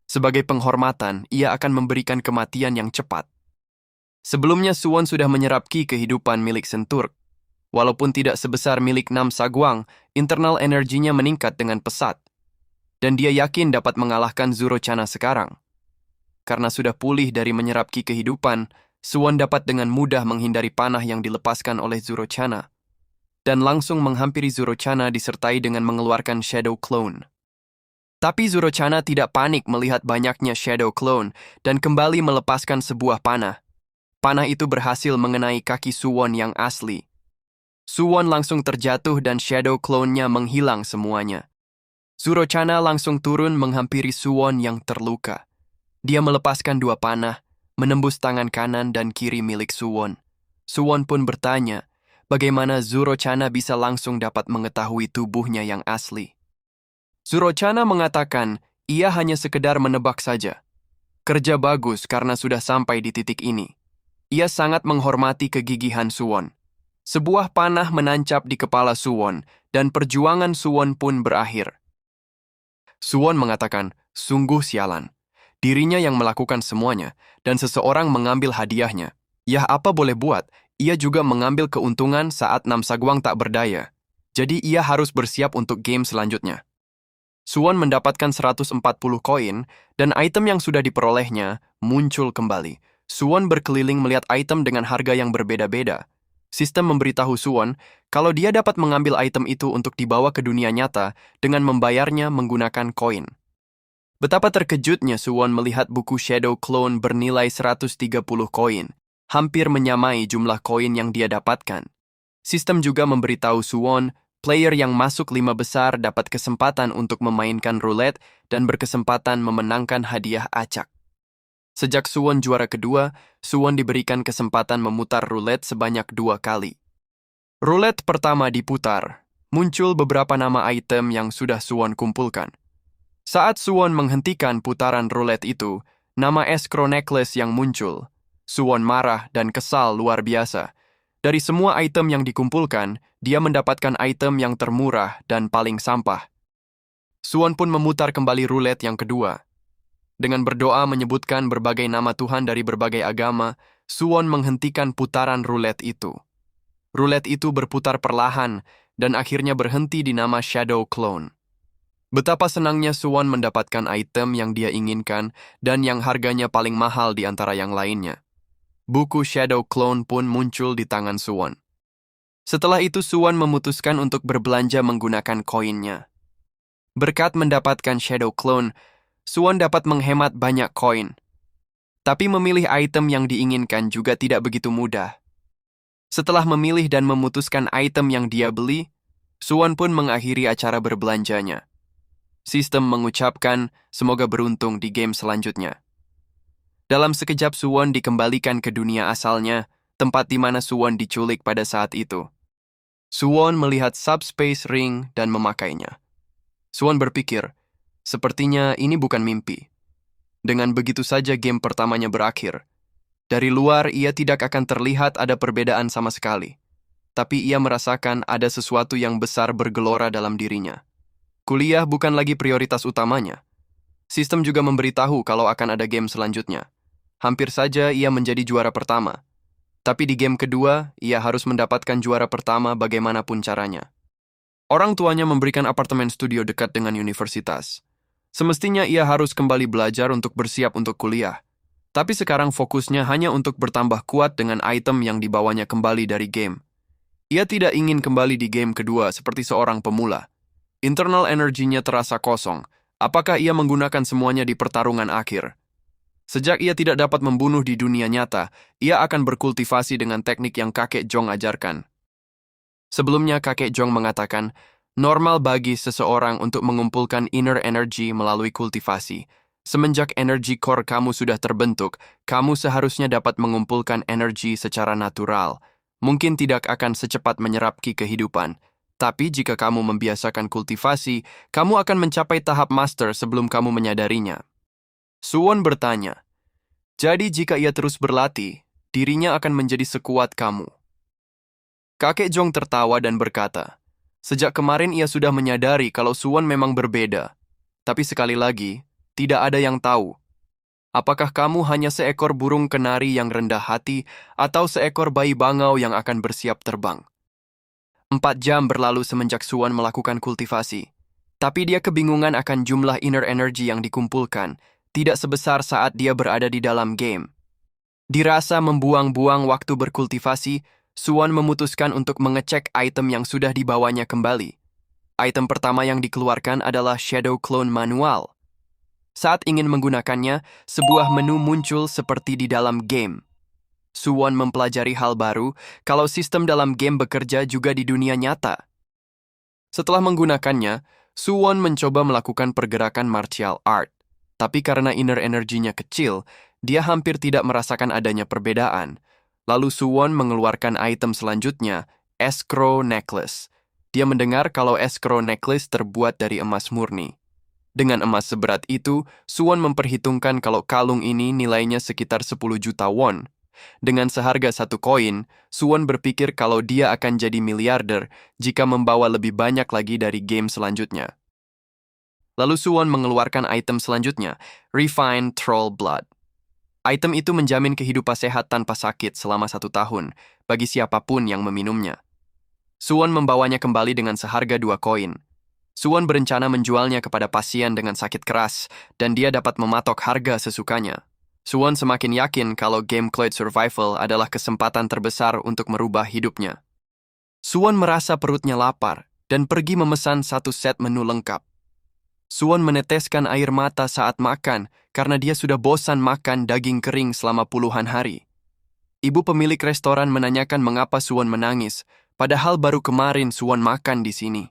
Sebagai penghormatan, ia akan memberikan kematian yang cepat. Sebelumnya Suwon sudah menyerap ki kehidupan milik Senturk. Walaupun tidak sebesar milik Nam Saguang, internal energinya meningkat dengan pesat. Dan dia yakin dapat mengalahkan Zurochana sekarang. Karena sudah pulih dari menyerap ki kehidupan, Suwon dapat dengan mudah menghindari panah yang dilepaskan oleh Zurochana. Dan langsung menghampiri Zurochana disertai dengan mengeluarkan Shadow Clone. Tapi Zurochana tidak panik melihat banyaknya Shadow Clone dan kembali melepaskan sebuah panah. Panah itu berhasil mengenai kaki Suwon yang asli. Suwon langsung terjatuh dan Shadow Clone-nya menghilang semuanya. Zurochana langsung turun menghampiri Suwon yang terluka. Dia melepaskan 2 panah, menembus tangan kanan dan kiri milik Suwon. Suwon pun bertanya, bagaimana Zurochana bisa langsung dapat mengetahui tubuhnya yang asli. Zurochana mengatakan, ia hanya sekedar menebak saja. Kerja bagus karena sudah sampai di titik ini. Ia sangat menghormati kegigihan Suwon. Sebuah panah menancap di kepala Suwon, dan perjuangan Suwon pun berakhir. Suwon mengatakan, sungguh sialan. Dirinya yang melakukan semuanya, dan seseorang mengambil hadiahnya. Yah apa boleh buat, ia juga mengambil keuntungan saat Nam Saguang tak berdaya. Jadi ia harus bersiap untuk game selanjutnya. Suwon mendapatkan 140 koin, dan item yang sudah diperolehnya muncul kembali. Suwon berkeliling melihat item dengan harga yang berbeda-beda. Sistem memberitahu Suwon kalau dia dapat mengambil item itu untuk dibawa ke dunia nyata dengan membayarnya menggunakan koin. Betapa terkejutnya Suwon melihat buku Shadow Clone bernilai 130 koin, hampir menyamai jumlah koin yang dia dapatkan. Sistem juga memberitahu Suwon player yang masuk 5 besar dapat kesempatan untuk memainkan roulette dan berkesempatan memenangkan hadiah acak. Sejak Suwon juara kedua, Suwon diberikan kesempatan memutar roulette sebanyak 2 kali. Roulette pertama diputar, muncul beberapa nama item yang sudah Suwon kumpulkan. Saat Suwon menghentikan putaran roulette itu, nama Escrow Necklace yang muncul. Suwon marah dan kesal luar biasa. Dari semua item yang dikumpulkan, dia mendapatkan item yang termurah dan paling sampah. Suwon pun memutar kembali roulette yang kedua. Dengan berdoa menyebutkan berbagai nama Tuhan dari berbagai agama, Suwon menghentikan putaran roulette itu. Roulette itu berputar perlahan dan akhirnya berhenti di nama Shadow Clone. Betapa senangnya Suwon mendapatkan item yang dia inginkan dan yang harganya paling mahal di antara yang lainnya. Buku Shadow Clone pun muncul di tangan Suwon. Setelah itu Suwon memutuskan untuk berbelanja menggunakan koinnya. Berkat mendapatkan Shadow Clone, Suwon dapat menghemat banyak koin. Tapi memilih item yang diinginkan juga tidak begitu mudah. Setelah memilih dan memutuskan item yang dia beli, Suwon pun mengakhiri acara berbelanjanya. Sistem mengucapkan semoga beruntung di game selanjutnya. Dalam sekejap Suwon dikembalikan ke dunia asalnya, tempat di mana Suwon diculik pada saat itu. Suwon melihat subspace ring dan memakainya. Suwon berpikir, sepertinya ini bukan mimpi. Dengan begitu saja game pertamanya berakhir. Dari luar ia tidak akan terlihat ada perbedaan sama sekali. Tapi ia merasakan ada sesuatu yang besar bergelora dalam dirinya. Kuliah bukan lagi prioritas utamanya. Sistem juga memberitahu kalau akan ada game selanjutnya. Hampir saja ia menjadi juara pertama. Tapi di game kedua, ia harus mendapatkan juara pertama bagaimanapun caranya. Orang tuanya memberikan apartemen studio dekat dengan universitas. Semestinya ia harus kembali belajar untuk bersiap untuk kuliah. Tapi sekarang fokusnya hanya untuk bertambah kuat dengan item yang dibawanya kembali dari game. Ia tidak ingin kembali di game kedua seperti seorang pemula. Internal energinya terasa kosong. Apakah ia menggunakan semuanya di pertarungan akhir? Sejak ia tidak dapat membunuh di dunia nyata, ia akan berkultivasi dengan teknik yang kakek Jong ajarkan. Sebelumnya kakek Jong mengatakan, normal bagi seseorang untuk mengumpulkan inner energy melalui kultivasi. Semenjak energi core kamu sudah terbentuk, kamu seharusnya dapat mengumpulkan energi secara natural. Mungkin tidak akan secepat menyerap ki kehidupan. Tapi jika kamu membiasakan kultivasi, kamu akan mencapai tahap master sebelum kamu menyadarinya. Suwon bertanya, jadi jika ia terus berlatih, dirinya akan menjadi sekuat kamu. Kakek Jong tertawa dan berkata, sejak kemarin ia sudah menyadari kalau Suwon memang berbeda. Tapi sekali lagi, tidak ada yang tahu. Apakah kamu hanya seekor burung kenari yang rendah hati atau seekor bayi bangau yang akan bersiap terbang? 4 jam berlalu semenjak Suwon melakukan kultivasi. Tapi dia kebingungan akan jumlah inner energy yang dikumpulkan, tidak sebesar saat dia berada di dalam game. Dirasa membuang-buang waktu berkultivasi, Suwon memutuskan untuk mengecek item yang sudah dibawanya kembali. Item pertama yang dikeluarkan adalah Shadow Clone Manual. Saat ingin menggunakannya, sebuah menu muncul seperti di dalam game. Suwon mempelajari hal baru kalau sistem dalam game bekerja juga di dunia nyata. Setelah menggunakannya, Suwon mencoba melakukan pergerakan martial art. Tapi karena inner energinya kecil, dia hampir tidak merasakan adanya perbedaan. Lalu Suwon mengeluarkan item selanjutnya, Escrow Necklace. Dia mendengar kalau Escrow Necklace terbuat dari emas murni. Dengan emas seberat itu, Suwon memperhitungkan kalau kalung ini nilainya sekitar 10 juta won. Dengan seharga 1 koin, Suwon berpikir kalau dia akan jadi miliarder jika membawa lebih banyak lagi dari game selanjutnya. Lalu Suwon mengeluarkan item selanjutnya, Refined Troll Blood. Item itu menjamin kehidupan sehat tanpa sakit selama 1 tahun bagi siapapun yang meminumnya. Suwon membawanya kembali dengan seharga 2 koin. Suwon berencana menjualnya kepada pasien dengan sakit keras, dan dia dapat mematok harga sesukanya. Suwon semakin yakin kalau game Cloud Survival adalah kesempatan terbesar untuk merubah hidupnya. Suwon merasa perutnya lapar dan pergi memesan 1 set menu lengkap. Suwon meneteskan air mata saat makan karena dia sudah bosan makan daging kering selama puluhan hari. Ibu pemilik restoran menanyakan mengapa Suwon menangis, padahal baru kemarin Suwon makan di sini.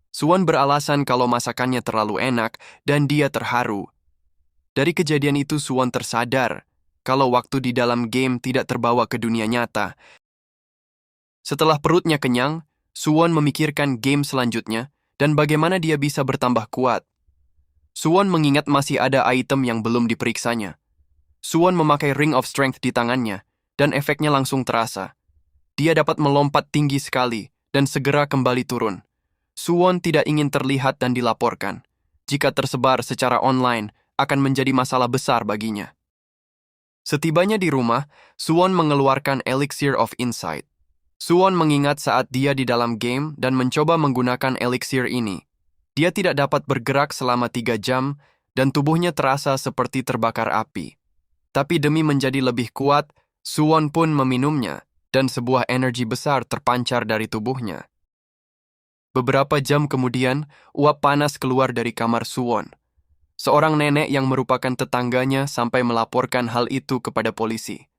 Suwon beralasan kalau masakannya terlalu enak dan dia terharu. Dari kejadian itu Suwon tersadar kalau waktu di dalam game tidak terbawa ke dunia nyata. Setelah perutnya kenyang, Suwon memikirkan game selanjutnya dan bagaimana dia bisa bertambah kuat. Suwon mengingat masih ada item yang belum diperiksanya. Suwon memakai Ring of Strength di tangannya, dan efeknya langsung terasa. Dia dapat melompat tinggi sekali dan segera kembali turun. Suwon tidak ingin terlihat dan dilaporkan. Jika tersebar secara online, akan menjadi masalah besar baginya. Setibanya di rumah, Suwon mengeluarkan Elixir of Insight. Suwon mengingat saat dia di dalam game dan mencoba menggunakan elixir ini. Dia tidak dapat bergerak selama 3 jam dan tubuhnya terasa seperti terbakar api. Tapi demi menjadi lebih kuat, Suwon pun meminumnya dan sebuah energi besar terpancar dari tubuhnya. Beberapa jam kemudian, uap panas keluar dari kamar Suwon. Seorang nenek yang merupakan tetangganya sampai melaporkan hal itu kepada polisi.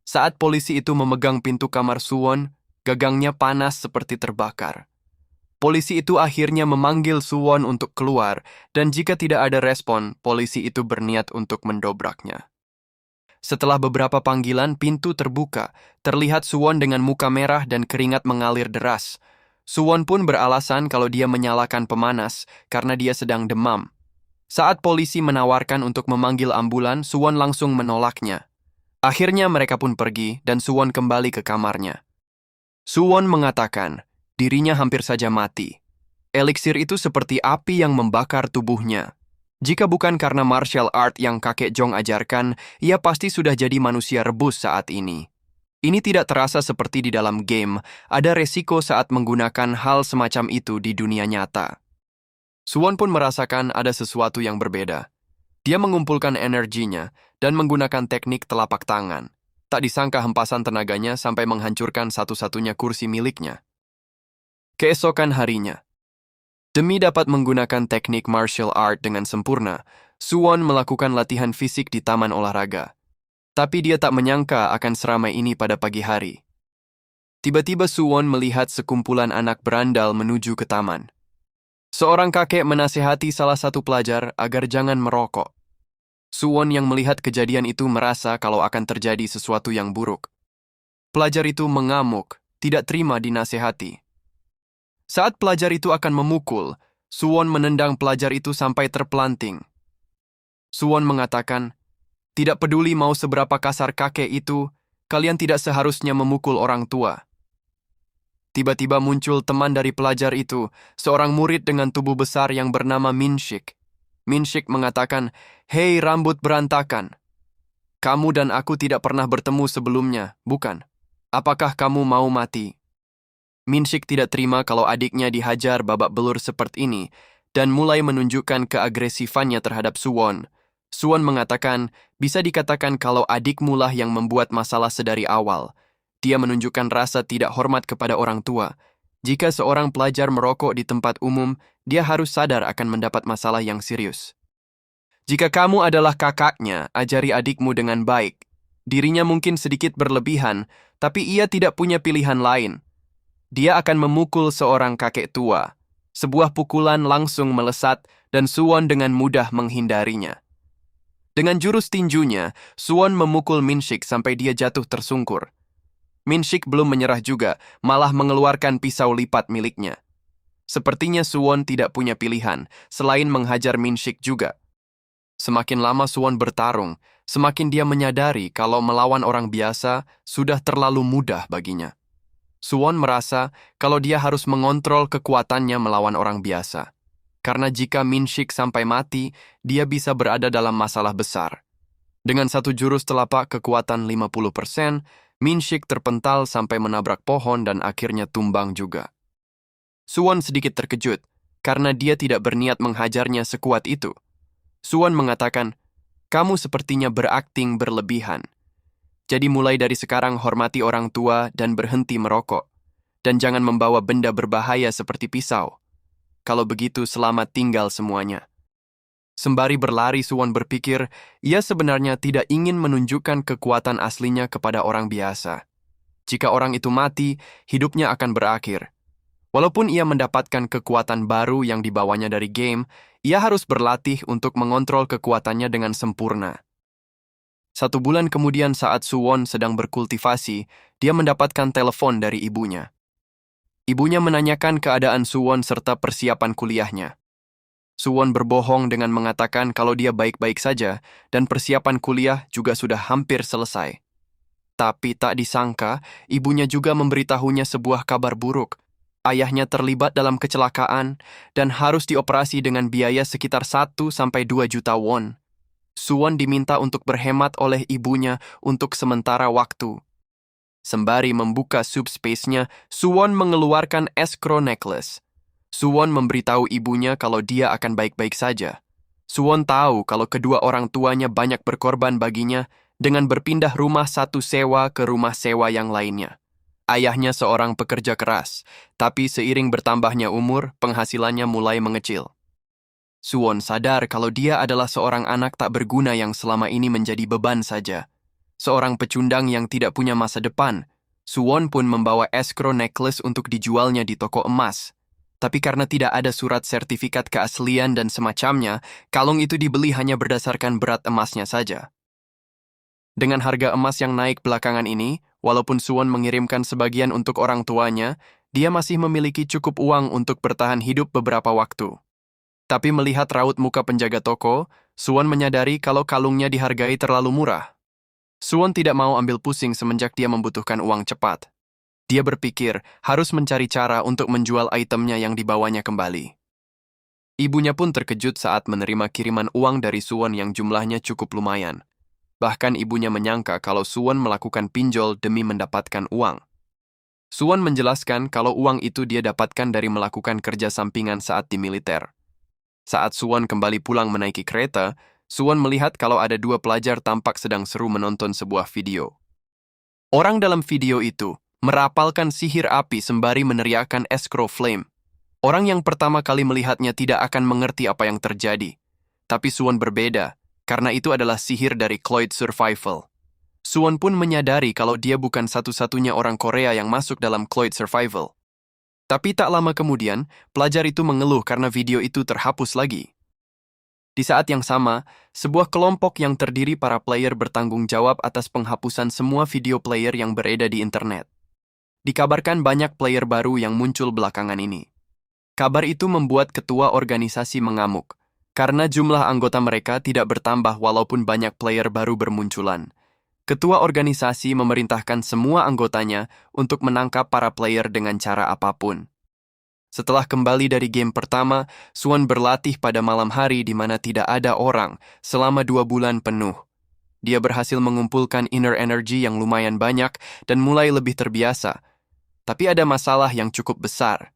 Saat polisi itu memegang pintu kamar Suwon, gagangnya panas seperti terbakar. Polisi itu akhirnya memanggil Suwon untuk keluar, dan jika tidak ada respon, polisi itu berniat untuk mendobraknya. Setelah beberapa panggilan, pintu terbuka. Terlihat Suwon dengan muka merah dan keringat mengalir deras. Suwon pun beralasan kalau dia menyalakan pemanas karena dia sedang demam. Saat polisi menawarkan untuk memanggil ambulan, Suwon langsung menolaknya. Akhirnya mereka pun pergi dan Suwon kembali ke kamarnya. Suwon mengatakan, dirinya hampir saja mati. Elixir itu seperti api yang membakar tubuhnya. Jika bukan karena martial art yang kakek Jong ajarkan, ia pasti sudah jadi manusia rebus saat ini. Ini tidak terasa seperti di dalam game, ada resiko saat menggunakan hal semacam itu di dunia nyata. Suwon pun merasakan ada sesuatu yang berbeda. Dia mengumpulkan energinya dan menggunakan teknik telapak tangan. Tak disangka hempasan tenaganya sampai menghancurkan satu-satunya kursi miliknya. Keesokan harinya, demi dapat menggunakan teknik martial art dengan sempurna, Suwon melakukan latihan fisik di taman olahraga. Tapi dia tak menyangka akan seramai ini pada pagi hari. Tiba-tiba Suwon melihat sekumpulan anak berandal menuju ke taman. Seorang kakek menasihati salah satu pelajar agar jangan merokok. Suwon yang melihat kejadian itu merasa kalau akan terjadi sesuatu yang buruk. Pelajar itu mengamuk, tidak terima dinasihati. Saat pelajar itu akan memukul, Suwon menendang pelajar itu sampai terpelanting. Suwon mengatakan, tidak peduli mau seberapa kasar kakek itu, kalian tidak seharusnya memukul orang tua. Tiba-tiba muncul teman dari pelajar itu, seorang murid dengan tubuh besar yang bernama Minshik. Minshik mengatakan, "Hei rambut berantakan, kamu dan aku tidak pernah bertemu sebelumnya, bukan? Apakah kamu mau mati?" Minshik tidak terima kalau adiknya dihajar babak belur seperti ini dan mulai menunjukkan keagresifannya terhadap Suwon. Suwon mengatakan, bisa dikatakan kalau adikmu lah yang membuat masalah sedari awal. Dia menunjukkan rasa tidak hormat kepada orang tua. Jika seorang pelajar merokok di tempat umum, dia harus sadar akan mendapat masalah yang serius. Jika kamu adalah kakaknya, ajari adikmu dengan baik. Dirinya mungkin sedikit berlebihan, tapi ia tidak punya pilihan lain. Dia akan memukul seorang kakek tua. Sebuah pukulan langsung melesat dan Suwon dengan mudah menghindarinya. Dengan jurus tinjunya, Suwon memukul Minshik sampai dia jatuh tersungkur. Minshik belum menyerah juga, malah mengeluarkan pisau lipat miliknya. Sepertinya Suwon tidak punya pilihan, selain menghajar Minshik juga. Semakin lama Suwon bertarung, semakin dia menyadari kalau melawan orang biasa sudah terlalu mudah baginya. Suwon merasa kalau dia harus mengontrol kekuatannya melawan orang biasa. karena jika Min-shik sampai mati, dia bisa berada dalam masalah besar. Dengan satu jurus telapak kekuatan 50%, Min-shik terpental sampai menabrak pohon dan akhirnya tumbang juga. Suwon sedikit terkejut, karena dia tidak berniat menghajarnya sekuat itu. Suwon mengatakan, "Kamu sepertinya berakting berlebihan. Jadi mulai dari sekarang hormati orang tua dan berhenti merokok. Dan jangan membawa benda berbahaya seperti pisau. Kalau begitu, selamat tinggal semuanya." Sembari berlari, Suwon berpikir, ia sebenarnya tidak ingin menunjukkan kekuatan aslinya kepada orang biasa. Jika orang itu mati, hidupnya akan berakhir. Walaupun ia mendapatkan kekuatan baru yang dibawanya dari game, ia harus berlatih untuk mengontrol kekuatannya dengan sempurna. 1 bulan kemudian saat Suwon sedang berkultivasi, dia mendapatkan telepon dari ibunya. Ibunya menanyakan keadaan Suwon serta persiapan kuliahnya. Suwon berbohong dengan mengatakan kalau dia baik-baik saja dan persiapan kuliah juga sudah hampir selesai. Tapi tak disangka, ibunya juga memberitahunya sebuah kabar buruk. Ayahnya terlibat dalam kecelakaan dan harus dioperasi dengan biaya sekitar 1-2 juta won. Suwon diminta untuk berhemat oleh ibunya untuk sementara waktu. Sembari membuka subspace-nya, Suwon mengeluarkan escrow necklace. Suwon memberitahu ibunya kalau dia akan baik-baik saja. Suwon tahu kalau kedua orang tuanya banyak berkorban baginya dengan berpindah rumah satu sewa ke rumah sewa yang lainnya. Ayahnya seorang pekerja keras, tapi seiring bertambahnya umur, penghasilannya mulai mengecil. Suwon sadar kalau dia adalah seorang anak tak berguna yang selama ini menjadi beban saja. Seorang pecundang yang tidak punya masa depan. Suwon pun membawa escrow necklace untuk dijualnya di toko emas. Tapi karena tidak ada surat sertifikat keaslian dan semacamnya, kalung itu dibeli hanya berdasarkan berat emasnya saja. Dengan harga emas yang naik belakangan ini, walaupun Suwon mengirimkan sebagian untuk orang tuanya, dia masih memiliki cukup uang untuk bertahan hidup beberapa waktu. Tapi melihat raut muka penjaga toko, Suwon menyadari kalau kalungnya dihargai terlalu murah. Suwon tidak mau ambil pusing semenjak dia membutuhkan uang cepat. Dia berpikir harus mencari cara untuk menjual itemnya yang dibawanya kembali. Ibunya pun terkejut saat menerima kiriman uang dari Suwon yang jumlahnya cukup lumayan. Bahkan ibunya menyangka kalau Suwon melakukan pinjol demi mendapatkan uang. Suwon menjelaskan kalau uang itu dia dapatkan dari melakukan kerja sampingan saat di militer. Saat Suwon kembali pulang menaiki kereta, Suwon melihat kalau ada 2 pelajar tampak sedang seru menonton sebuah video. Orang dalam video itu merapalkan sihir api sembari meneriakkan escrow flame. Orang yang pertama kali melihatnya tidak akan mengerti apa yang terjadi. Tapi Suwon berbeda, karena itu adalah sihir dari Cloyd Survival. Suwon pun menyadari kalau dia bukan satu-satunya orang Korea yang masuk dalam Cloyd Survival. Tapi tak lama kemudian, pelajar itu mengeluh karena video itu terhapus lagi. Di saat yang sama, sebuah kelompok yang terdiri para player bertanggung jawab atas penghapusan semua video player yang beredar di internet. Dikabarkan banyak player baru yang muncul belakangan ini. Kabar itu membuat ketua organisasi mengamuk, karena jumlah anggota mereka tidak bertambah walaupun banyak player baru bermunculan. Ketua organisasi memerintahkan semua anggotanya untuk menangkap para player dengan cara apapun. Setelah kembali dari game pertama, Suwon berlatih pada malam hari di mana tidak ada orang selama 2 bulan penuh. Dia berhasil mengumpulkan inner energy yang lumayan banyak dan mulai lebih terbiasa. Tapi ada masalah yang cukup besar.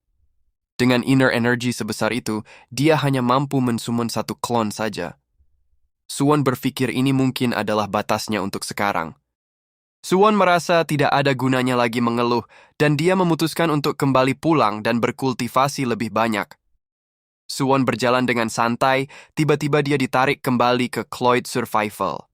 Dengan inner energy sebesar itu, dia hanya mampu mensummon 1 klon saja. Suwon berpikir ini mungkin adalah batasnya untuk sekarang. Suwon merasa tidak ada gunanya lagi mengeluh dan dia memutuskan untuk kembali pulang dan berkultivasi lebih banyak. Suwon berjalan dengan santai, tiba-tiba dia ditarik kembali ke Cloyd Survival.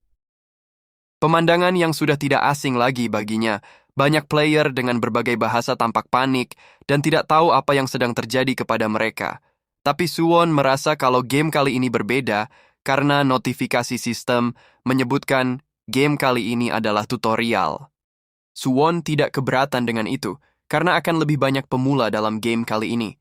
Pemandangan yang sudah tidak asing lagi baginya, banyak player dengan berbagai bahasa tampak panik dan tidak tahu apa yang sedang terjadi kepada mereka. Tapi Suwon merasa kalau game kali ini berbeda karena notifikasi sistem menyebutkan game kali ini adalah tutorial. Suwon tidak keberatan dengan itu, karena akan lebih banyak pemula dalam game kali ini.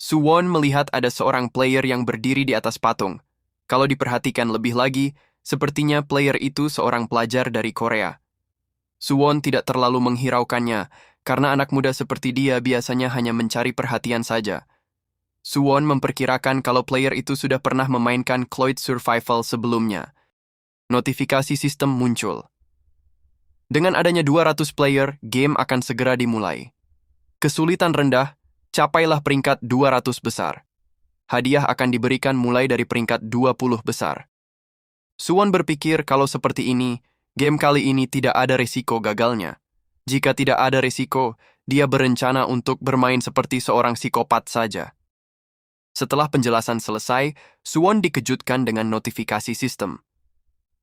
Suwon melihat ada seorang player yang berdiri di atas patung. Kalau diperhatikan lebih lagi, sepertinya player itu seorang pelajar dari Korea. Suwon tidak terlalu menghiraukannya, karena anak muda seperti dia biasanya hanya mencari perhatian saja. Suwon memperkirakan kalau player itu sudah pernah memainkan Cloyd Survival sebelumnya. Notifikasi sistem muncul. Dengan adanya 200 player, game akan segera dimulai. Kesulitan rendah, capailah peringkat 200 besar. Hadiah akan diberikan mulai dari peringkat 20 besar. Suwon berpikir kalau seperti ini, game kali ini tidak ada risiko gagalnya. Jika tidak ada risiko, dia berencana untuk bermain seperti seorang psikopat saja. Setelah penjelasan selesai, Suwon dikejutkan dengan notifikasi sistem.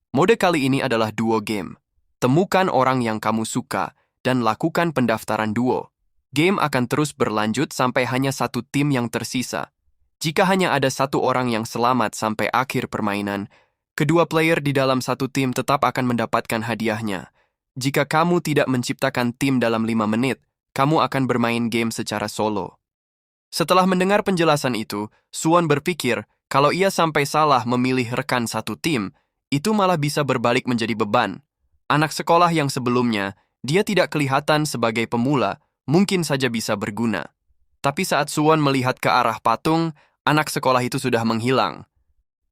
Mode kali ini adalah duo game. Temukan orang yang kamu suka dan lakukan pendaftaran duo. Game akan terus berlanjut sampai hanya satu tim yang tersisa. Jika hanya ada satu orang yang selamat sampai akhir permainan, kedua player di dalam satu tim tetap akan mendapatkan hadiahnya. Jika kamu tidak menciptakan tim dalam 5 menit, kamu akan bermain game secara solo. Setelah mendengar penjelasan itu, Suwon berpikir kalau ia sampai salah memilih rekan satu tim, itu malah bisa berbalik menjadi beban. Anak sekolah yang sebelumnya, dia tidak kelihatan sebagai pemula, mungkin saja bisa berguna. Tapi saat Suwon melihat ke arah patung, anak sekolah itu sudah menghilang.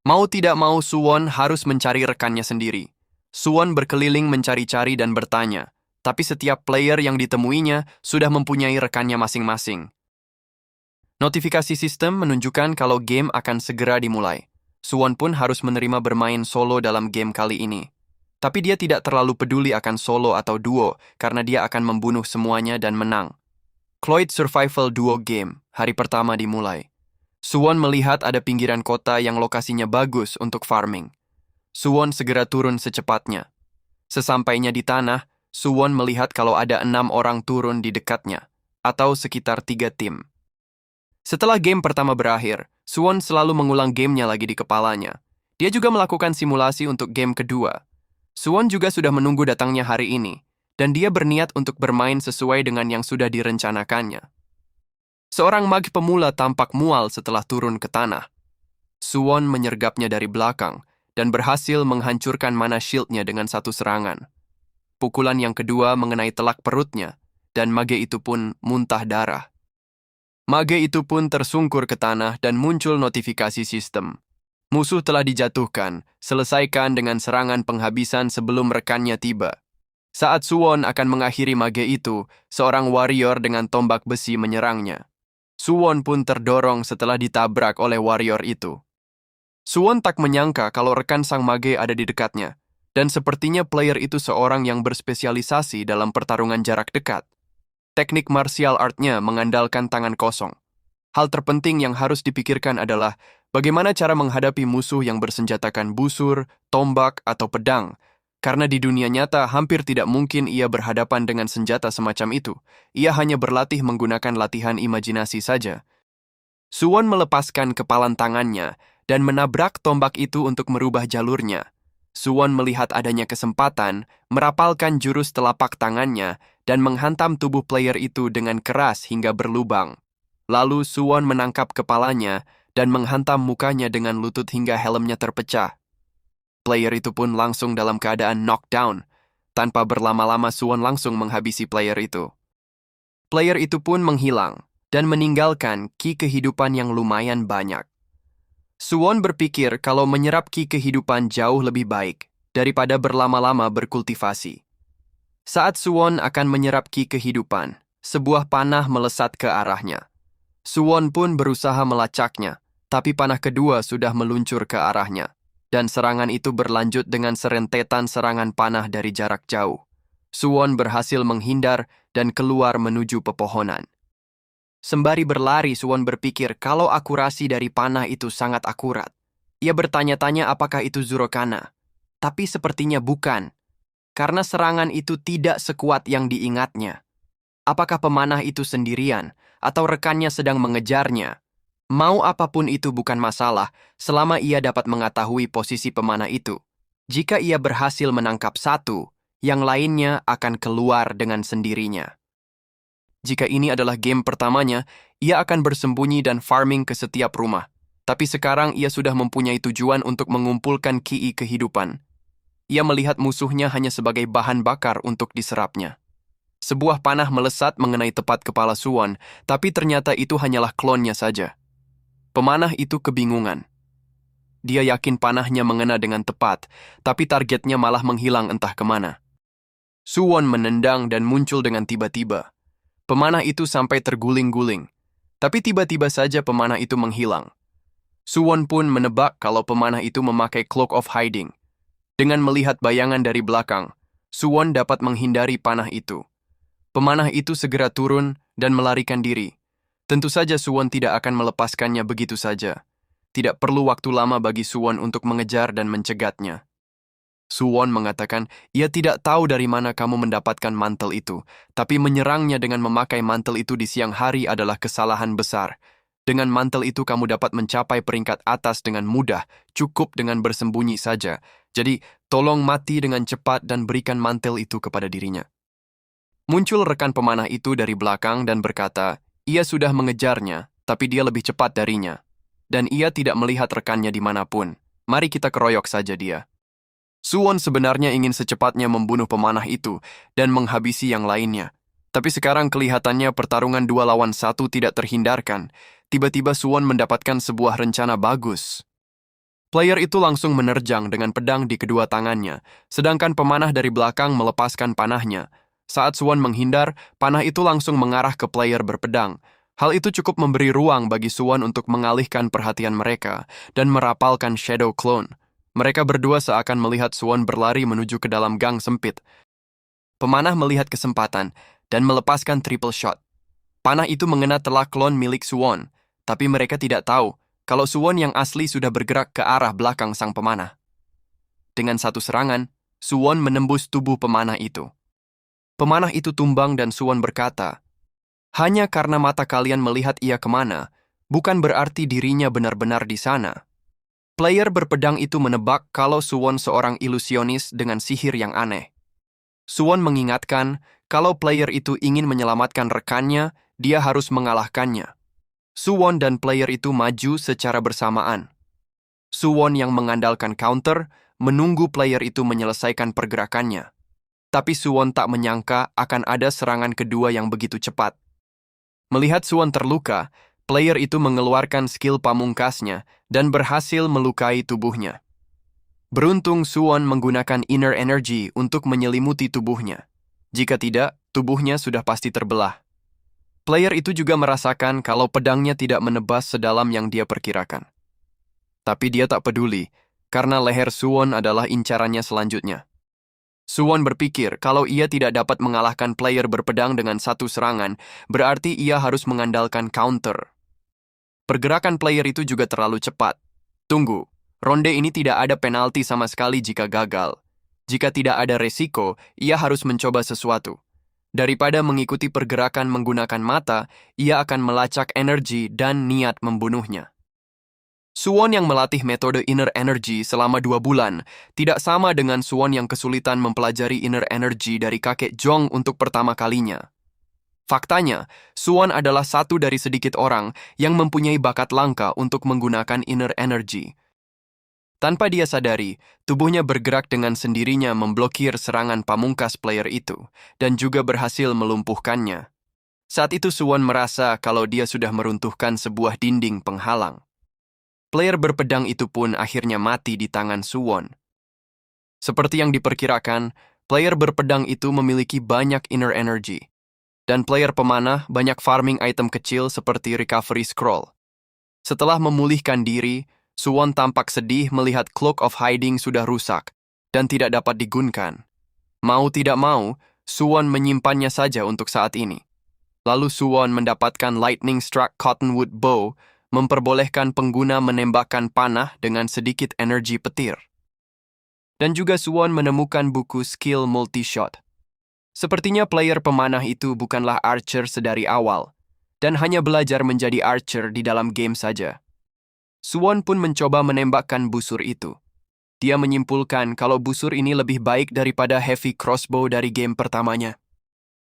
Mau tidak mau Suwon harus mencari rekannya sendiri. Suwon berkeliling mencari-cari dan bertanya, tapi setiap player yang ditemuinya sudah mempunyai rekannya masing-masing. Notifikasi sistem menunjukkan kalau game akan segera dimulai. Suwon pun harus menerima bermain solo dalam game kali ini. Tapi dia tidak terlalu peduli akan solo atau duo karena dia akan membunuh semuanya dan menang. Cloyd Survival Duo Game, hari pertama dimulai. Suwon melihat ada pinggiran kota yang lokasinya bagus untuk farming. Suwon segera turun secepatnya. Sesampainya di tanah, Suwon melihat kalau ada 6 orang turun di dekatnya, atau sekitar 3 tim. Setelah game pertama berakhir, Suwon selalu mengulang gamenya lagi di kepalanya. Dia juga melakukan simulasi untuk game kedua. Suwon juga sudah menunggu datangnya hari ini, dan dia berniat untuk bermain sesuai dengan yang sudah direncanakannya. Seorang mage pemula tampak mual setelah turun ke tanah. Suwon menyergapnya dari belakang, dan berhasil menghancurkan mana shield-nya dengan satu serangan. Pukulan yang kedua mengenai telak perutnya, dan mage itu pun muntah darah. Mage itu pun tersungkur ke tanah dan muncul notifikasi sistem. Musuh telah dijatuhkan, selesaikan dengan serangan penghabisan sebelum rekannya tiba. Saat Suwon akan mengakhiri mage itu, seorang warrior dengan tombak besi menyerangnya. Suwon pun terdorong setelah ditabrak oleh warrior itu. Suwon tak menyangka kalau rekan sang mage ada di dekatnya, dan sepertinya player itu seorang yang berspesialisasi dalam pertarungan jarak dekat. Teknik martial art-nya mengandalkan tangan kosong. Hal terpenting yang harus dipikirkan adalah bagaimana cara menghadapi musuh yang bersenjatakan busur, tombak, atau pedang. Karena di dunia nyata hampir tidak mungkin ia berhadapan dengan senjata semacam itu. Ia hanya berlatih menggunakan latihan imajinasi saja. Suwon melepaskan kepalan tangannya dan menabrak tombak itu untuk merubah jalurnya. Suwon melihat adanya kesempatan, merapalkan jurus telapak tangannya, dan menghantam tubuh player itu dengan keras hingga berlubang. Lalu Suwon menangkap kepalanya dan menghantam mukanya dengan lutut hingga helmnya terpecah. Player itu pun langsung dalam keadaan knockdown. Tanpa berlama-lama Suwon langsung menghabisi player itu. Player itu pun menghilang dan meninggalkan ki kehidupan yang lumayan banyak. Suwon berpikir kalau menyerap ki kehidupan jauh lebih baik daripada berlama-lama berkultivasi. Saat Suwon akan menyerap ki kehidupan, sebuah panah melesat ke arahnya. Suwon pun berusaha melacaknya, tapi panah kedua sudah meluncur ke arahnya, dan serangan itu berlanjut dengan serentetan serangan panah dari jarak jauh. Suwon berhasil menghindar dan keluar menuju pepohonan. Sembari berlari, Suwon berpikir kalau akurasi dari panah itu sangat akurat. Ia bertanya-tanya apakah itu Zurokana. Tapi sepertinya bukan, karena serangan itu tidak sekuat yang diingatnya. Apakah pemanah itu sendirian, atau rekannya sedang mengejarnya? Mau apapun itu bukan masalah, selama ia dapat mengetahui posisi pemanah itu. Jika ia berhasil menangkap satu, yang lainnya akan keluar dengan sendirinya. Jika ini adalah game pertamanya, ia akan bersembunyi dan farming ke setiap rumah. Tapi sekarang ia sudah mempunyai tujuan untuk mengumpulkan ki kehidupan. Ia melihat musuhnya hanya sebagai bahan bakar untuk diserapnya. Sebuah panah melesat mengenai tepat kepala Suwon, tapi ternyata itu hanyalah klonnya saja. Pemanah itu kebingungan. Dia yakin panahnya mengena dengan tepat, tapi targetnya malah menghilang entah kemana. Suwon menendang dan muncul dengan tiba-tiba. Pemanah itu sampai terguling-guling, tapi tiba-tiba saja pemanah itu menghilang. Suwon pun menebak kalau pemanah itu memakai Cloak of Hiding. Dengan melihat bayangan dari belakang, Suwon dapat menghindari panah itu. Pemanah itu segera turun dan melarikan diri. Tentu saja Suwon tidak akan melepaskannya begitu saja. Tidak perlu waktu lama bagi Suwon untuk mengejar dan mencegatnya. Suwon mengatakan, ia tidak tahu dari mana kamu mendapatkan mantel itu, tapi menyerangnya dengan memakai mantel itu di siang hari adalah kesalahan besar. Dengan mantel itu kamu dapat mencapai peringkat atas dengan mudah, cukup dengan bersembunyi saja. Jadi, tolong mati dengan cepat dan berikan mantel itu kepada dirinya. Muncul rekan pemanah itu dari belakang dan berkata, ia sudah mengejarnya, tapi dia lebih cepat darinya. Dan ia tidak melihat rekannya dimanapun. Mari kita keroyok saja dia. Suwon sebenarnya ingin secepatnya membunuh pemanah itu dan menghabisi yang lainnya. Tapi sekarang kelihatannya pertarungan 2 lawan 1 tidak terhindarkan. Tiba-tiba Suwon mendapatkan sebuah rencana bagus. Player itu langsung menerjang dengan pedang di kedua tangannya, sedangkan pemanah dari belakang melepaskan panahnya. Saat Suwon menghindar, panah itu langsung mengarah ke player berpedang. Hal itu cukup memberi ruang bagi Suwon untuk mengalihkan perhatian mereka dan merapalkan Shadow Clone. Mereka berdua seakan melihat Suwon berlari menuju ke dalam gang sempit. Pemanah melihat kesempatan dan melepaskan triple shot. Panah itu mengena telak klon milik Suwon, tapi mereka tidak tahu kalau Suwon yang asli sudah bergerak ke arah belakang sang pemanah. Dengan satu serangan, Suwon menembus tubuh pemanah itu. Pemanah itu tumbang dan Suwon berkata, hanya karena mata kalian melihat ia kemana, bukan berarti dirinya benar-benar di sana. Player berpedang itu menebak kalau Suwon seorang ilusionis dengan sihir yang aneh. Suwon mengingatkan kalau player itu ingin menyelamatkan rekannya, dia harus mengalahkannya. Suwon dan player itu maju secara bersamaan. Suwon yang mengandalkan counter menunggu player itu menyelesaikan pergerakannya. Tapi Suwon tak menyangka akan ada serangan kedua yang begitu cepat. Melihat Suwon terluka, player itu mengeluarkan skill pamungkasnya dan berhasil melukai tubuhnya. Beruntung Suwon menggunakan inner energy untuk menyelimuti tubuhnya. Jika tidak, tubuhnya sudah pasti terbelah. Player itu juga merasakan kalau pedangnya tidak menebas sedalam yang dia perkirakan. Tapi dia tak peduli, karena leher Suwon adalah incarannya selanjutnya. Suwon berpikir kalau ia tidak dapat mengalahkan player berpedang dengan satu serangan, berarti ia harus mengandalkan counter. Pergerakan player itu juga terlalu cepat. Tunggu, ronde ini tidak ada penalti sama sekali jika gagal. Jika tidak ada resiko, ia harus mencoba sesuatu. Daripada mengikuti pergerakan menggunakan mata, ia akan melacak energi dan niat membunuhnya. Suwon yang melatih metode inner energy selama 2 bulan tidak sama dengan Suwon yang kesulitan mempelajari inner energy dari kakek Jong untuk pertama kalinya. Faktanya, Suwon adalah satu dari sedikit orang yang mempunyai bakat langka untuk menggunakan inner energy. Tanpa dia sadari, tubuhnya bergerak dengan sendirinya memblokir serangan pamungkas player itu dan juga berhasil melumpuhkannya. Saat itu Suwon merasa kalau dia sudah meruntuhkan sebuah dinding penghalang. Player berpedang itu pun akhirnya mati di tangan Suwon. Seperti yang diperkirakan, player berpedang itu memiliki banyak inner energy. Dan player pemanah banyak farming item kecil seperti recovery scroll. Setelah memulihkan diri, Suwon tampak sedih melihat Cloak of Hiding sudah rusak dan tidak dapat digunakan. Mau tidak mau, Suwon menyimpannya saja untuk saat ini. Lalu Suwon mendapatkan Lightning Struck Cottonwood Bow, memperbolehkan pengguna menembakkan panah dengan sedikit energi petir. Dan juga Suwon menemukan buku skill multi-shot. Sepertinya player pemanah itu bukanlah archer sedari awal, dan hanya belajar menjadi archer di dalam game saja. Suwon pun mencoba menembakkan busur itu. Dia menyimpulkan kalau busur ini lebih baik daripada heavy crossbow dari game pertamanya.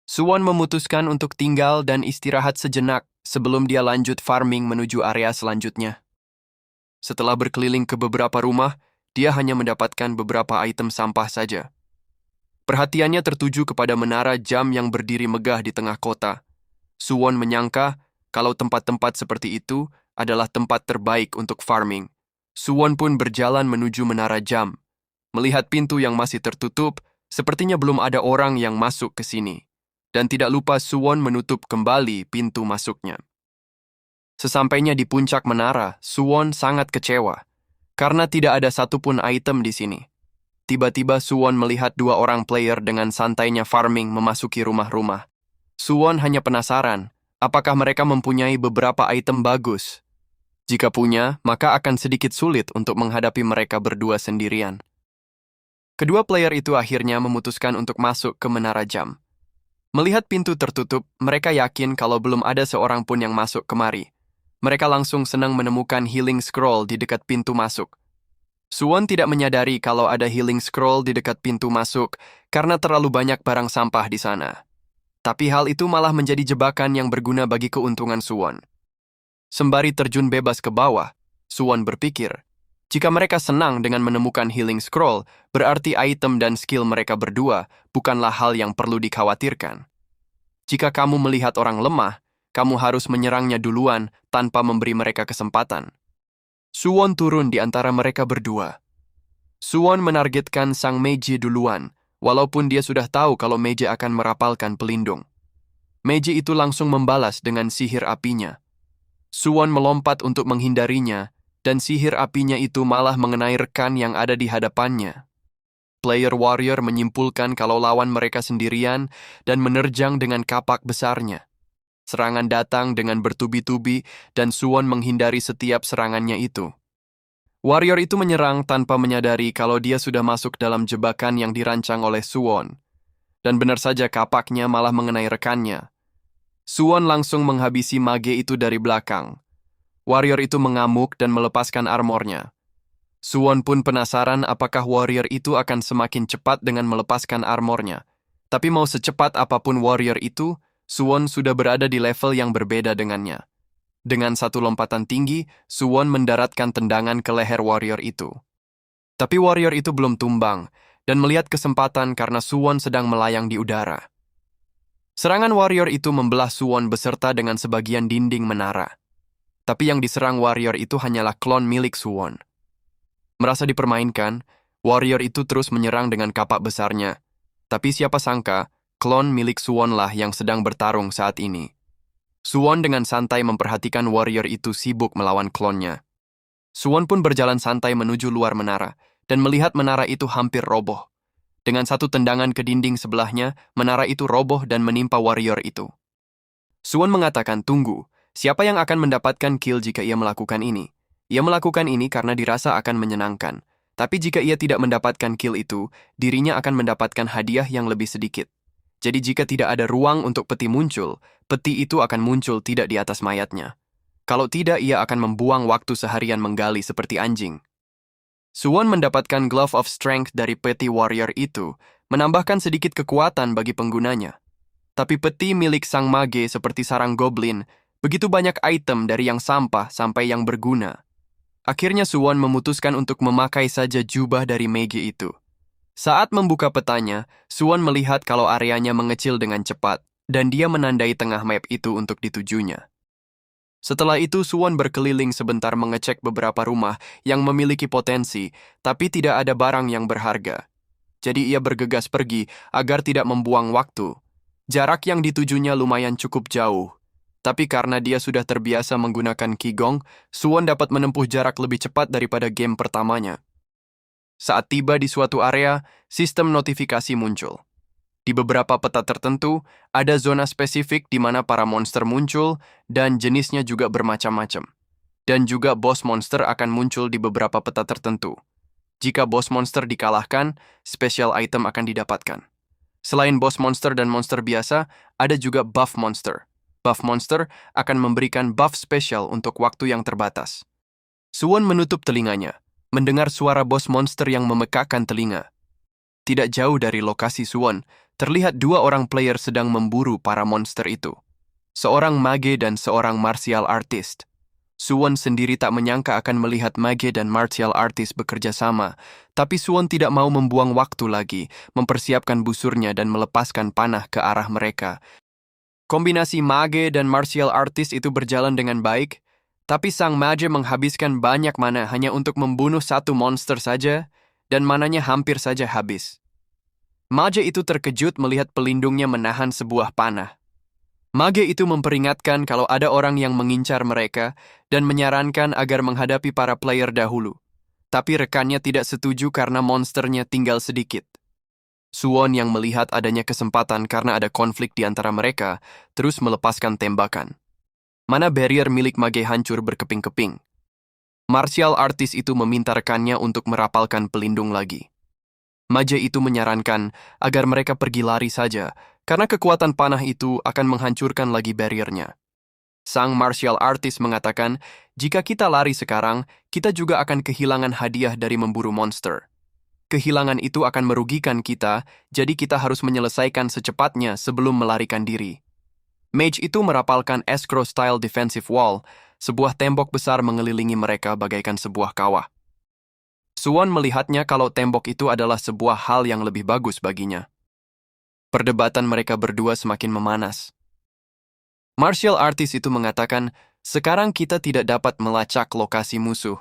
Suwon memutuskan untuk tinggal dan istirahat sejenak sebelum dia lanjut farming menuju area selanjutnya. Setelah berkeliling ke beberapa rumah, dia hanya mendapatkan beberapa item sampah saja. Perhatiannya tertuju kepada menara jam yang berdiri megah di tengah kota. Suwon menyangka kalau tempat-tempat seperti itu adalah tempat terbaik untuk farming. Suwon pun berjalan menuju menara jam. Melihat pintu yang masih tertutup, sepertinya belum ada orang yang masuk ke sini. Dan tidak lupa Suwon menutup kembali pintu masuknya. Sesampainya di puncak menara, Suwon sangat kecewa karena tidak ada satupun item di sini. Tiba-tiba Suwon melihat dua orang player dengan santainya farming memasuki rumah-rumah. Suwon hanya penasaran, apakah mereka mempunyai beberapa item bagus. Jika punya, maka akan sedikit sulit untuk menghadapi mereka berdua sendirian. Kedua player itu akhirnya memutuskan untuk masuk ke menara jam. Melihat pintu tertutup, mereka yakin kalau belum ada seorang pun yang masuk kemari. Mereka langsung senang menemukan healing scroll di dekat pintu masuk. Suwon tidak menyadari kalau ada healing scroll di dekat pintu masuk karena terlalu banyak barang sampah di sana. Tapi hal itu malah menjadi jebakan yang berguna bagi keuntungan Suwon. Sembari terjun bebas ke bawah, Suwon berpikir, jika mereka senang dengan menemukan healing scroll, berarti item dan skill mereka berdua bukanlah hal yang perlu dikhawatirkan. Jika kamu melihat orang lemah, kamu harus menyerangnya duluan tanpa memberi mereka kesempatan. Suwon turun di antara mereka berdua. Suwon menargetkan sang Meiji duluan, walaupun dia sudah tahu kalau Meiji akan merapalkan pelindung. Meiji itu langsung membalas dengan sihir apinya. Suwon melompat untuk menghindarinya, dan sihir apinya itu malah mengenai rekan yang ada di hadapannya. Player warrior menyimpulkan kalau lawan mereka sendirian dan menerjang dengan kapak besarnya. Serangan datang dengan bertubi-tubi dan Suwon menghindari setiap serangannya itu. Warrior itu menyerang tanpa menyadari kalau dia sudah masuk dalam jebakan yang dirancang oleh Suwon. Dan benar saja kapaknya malah mengenai rekannya. Suwon langsung menghabisi mage itu dari belakang. Warrior itu mengamuk dan melepaskan armornya. Suwon pun penasaran apakah warrior itu akan semakin cepat dengan melepaskan armornya. Tapi mau secepat apapun warrior itu, Suwon sudah berada di level yang berbeda dengannya. Dengan satu lompatan tinggi, Suwon mendaratkan tendangan ke leher warrior itu. Tapi warrior itu belum tumbang, dan melihat kesempatan karena Suwon sedang melayang di udara. Serangan warrior itu membelah Suwon beserta dengan sebagian dinding menara. Tapi yang diserang warrior itu hanyalah klon milik Suwon. Merasa dipermainkan, warrior itu terus menyerang dengan kapak besarnya. Tapi siapa sangka, klon milik Suwon lah yang sedang bertarung saat ini. Suwon dengan santai memperhatikan warrior itu sibuk melawan klonnya. Suwon pun berjalan santai menuju luar menara, dan melihat menara itu hampir roboh. Dengan satu tendangan ke dinding sebelahnya, menara itu roboh dan menimpa warrior itu. Suwon mengatakan, tunggu, siapa yang akan mendapatkan kill jika ia melakukan ini? Ia melakukan ini karena dirasa akan menyenangkan. Tapi jika ia tidak mendapatkan kill itu, dirinya akan mendapatkan hadiah yang lebih sedikit. Jadi jika tidak ada ruang untuk peti muncul, peti itu akan muncul tidak di atas mayatnya. Kalau tidak, ia akan membuang waktu seharian menggali seperti anjing. Suwon mendapatkan Glove of Strength dari peti warrior itu, menambahkan sedikit kekuatan bagi penggunanya. Tapi peti milik sang mage seperti sarang goblin, begitu banyak item dari yang sampah sampai yang berguna. Akhirnya Suwon memutuskan untuk memakai saja jubah dari mage itu. Saat membuka petanya, Suwon melihat kalau areanya mengecil dengan cepat, dan dia menandai tengah map itu untuk ditujunya. Setelah itu, Suwon berkeliling sebentar mengecek beberapa rumah yang memiliki potensi, tapi tidak ada barang yang berharga. Jadi ia bergegas pergi agar tidak membuang waktu. Jarak yang ditujunya lumayan cukup jauh. Tapi karena dia sudah terbiasa menggunakan Qigong, Suwon dapat menempuh jarak lebih cepat daripada game pertamanya. Saat tiba di suatu area, sistem notifikasi muncul. Di beberapa peta tertentu, ada zona spesifik di mana para monster muncul dan jenisnya juga bermacam-macam. Dan juga boss monster akan muncul di beberapa peta tertentu. Jika boss monster dikalahkan, special item akan didapatkan. Selain boss monster dan monster biasa, ada juga buff monster. Buff monster akan memberikan buff spesial untuk waktu yang terbatas. Suwon menutup telinganya, mendengar suara boss monster yang memekakkan telinga. Tidak jauh dari lokasi Suwon, terlihat dua orang player sedang memburu para monster itu. Seorang mage dan seorang martial artist. Suwon sendiri tak menyangka akan melihat mage dan martial artist bekerja sama, tapi Suwon tidak mau membuang waktu lagi, mempersiapkan busurnya dan melepaskan panah ke arah mereka. Kombinasi mage dan martial artist itu berjalan dengan baik, Tapi sang mage menghabiskan banyak mana hanya untuk membunuh satu monster saja, dan mananya hampir saja habis. Mage itu terkejut melihat pelindungnya menahan sebuah panah. Mage itu memperingatkan kalau ada orang yang mengincar mereka dan menyarankan agar menghadapi para player dahulu. Tapi rekannya tidak setuju karena monsternya tinggal sedikit. Suwon yang melihat adanya kesempatan karena ada konflik di antara mereka, terus melepaskan tembakan. Mana barrier milik mage hancur berkeping-keping. Martial artist itu meminta rekannya untuk merapalkan pelindung lagi. Mage itu menyarankan agar mereka pergi lari saja, karena kekuatan panah itu akan menghancurkan lagi barriernya. Sang martial artist mengatakan, jika kita lari sekarang, kita juga akan kehilangan hadiah dari memburu monster. Kehilangan itu akan merugikan kita, jadi kita harus menyelesaikan secepatnya sebelum melarikan diri. Mage itu merapalkan escrow-style defensive wall, sebuah tembok besar mengelilingi mereka bagaikan sebuah kawah. Suwon melihatnya kalau tembok itu adalah sebuah hal yang lebih bagus baginya. Perdebatan mereka berdua semakin memanas. Martial artist itu mengatakan, sekarang kita tidak dapat melacak lokasi musuh.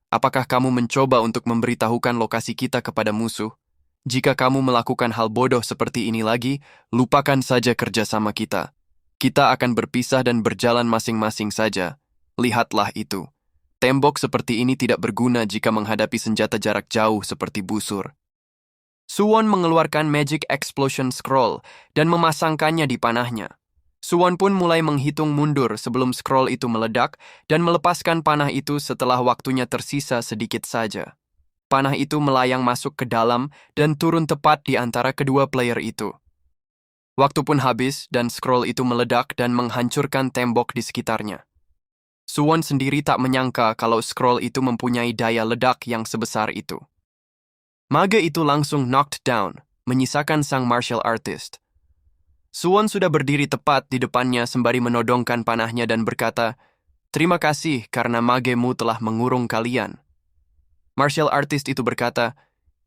Apakah kamu mencoba untuk memberitahukan lokasi kita kepada musuh? Jika kamu melakukan hal bodoh seperti ini lagi, lupakan saja kerjasama kita. Kita akan berpisah dan berjalan masing-masing saja. Lihatlah itu. Tembok seperti ini tidak berguna jika menghadapi senjata jarak jauh seperti busur. Suwon mengeluarkan Magic Explosion Scroll dan memasangkannya di panahnya. Suwon pun mulai menghitung mundur sebelum scroll itu meledak dan melepaskan panah itu setelah waktunya tersisa sedikit saja. Panah itu melayang masuk ke dalam dan turun tepat di antara kedua player itu. Waktu pun habis dan scroll itu meledak dan menghancurkan tembok di sekitarnya. Suwon sendiri tak menyangka kalau scroll itu mempunyai daya ledak yang sebesar itu. Mage itu langsung knocked down, menyisakan sang martial artist. Suwon sudah berdiri tepat di depannya sembari menodongkan panahnya dan berkata, "Terima kasih karena magemu telah mengurung kalian." Martial artist itu berkata,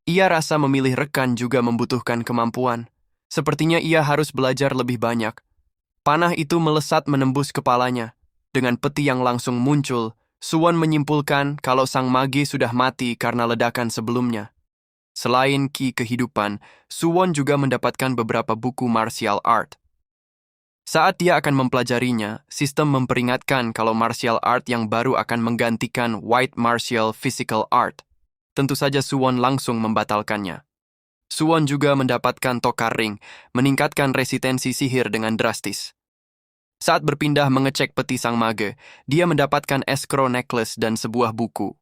ia rasa memilih rekan juga membutuhkan kemampuan. Sepertinya ia harus belajar lebih banyak. Panah itu melesat menembus kepalanya. Dengan peti yang langsung muncul, Suwon menyimpulkan kalau sang mage sudah mati karena ledakan sebelumnya. Selain ki kehidupan, Suwon juga mendapatkan beberapa buku martial art. Saat dia akan mempelajarinya, sistem memperingatkan kalau martial art yang baru akan menggantikan white martial physical art. Tentu saja Suwon langsung membatalkannya. Suwon juga mendapatkan tokar ring, meningkatkan resistensi sihir dengan drastis. Saat berpindah mengecek peti sang mage, dia mendapatkan escrow necklace dan sebuah buku.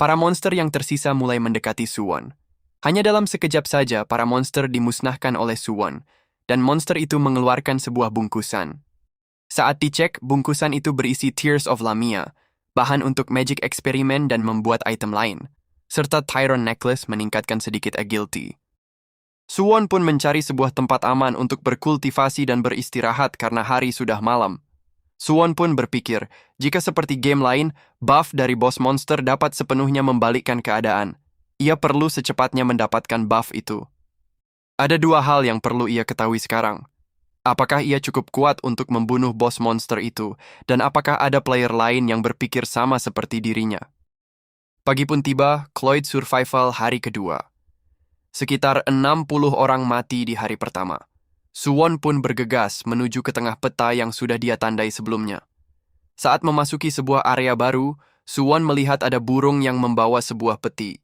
Para monster yang tersisa mulai mendekati Suwon. Hanya dalam sekejap saja para monster dimusnahkan oleh Suwon, dan monster itu mengeluarkan sebuah bungkusan. Saat dicek, bungkusan itu berisi Tears of Lamia, bahan untuk magic eksperimen dan membuat item lain, serta Tyron Necklace meningkatkan sedikit agility. Suwon pun mencari sebuah tempat aman untuk berkultivasi dan beristirahat karena hari sudah malam. Suwon pun berpikir, jika seperti game lain, buff dari boss monster dapat sepenuhnya membalikkan keadaan. Ia perlu secepatnya mendapatkan buff itu. Ada dua hal yang perlu ia ketahui sekarang. Apakah ia cukup kuat untuk membunuh boss monster itu, dan apakah ada player lain yang berpikir sama seperti dirinya? Pagi pun tiba, Cloyd Survival hari kedua. Sekitar 60 orang mati di hari pertama. Suwon pun bergegas menuju ke tengah peta yang sudah dia tandai sebelumnya. Saat memasuki sebuah area baru, Suwon melihat ada burung yang membawa sebuah peti.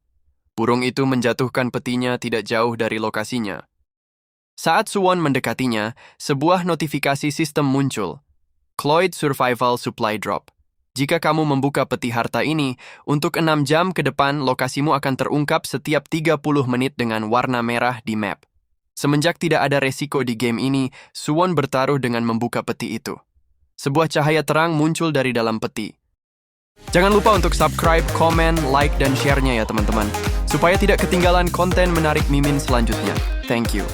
Burung itu menjatuhkan petinya tidak jauh dari lokasinya. Saat Suwon mendekatinya, sebuah notifikasi sistem muncul. Cloyd Survival Supply Drop. Jika kamu membuka peti harta ini, untuk 6 jam ke depan lokasimu akan terungkap setiap 30 menit dengan warna merah di map. Semenjak tidak ada resiko di game ini, Suwon bertaruh dengan membuka peti itu. Sebuah cahaya terang muncul dari dalam peti. Jangan lupa untuk subscribe, komen, like, dan share-nya ya teman-teman, supaya tidak ketinggalan konten menarik Mimin selanjutnya. Thank you.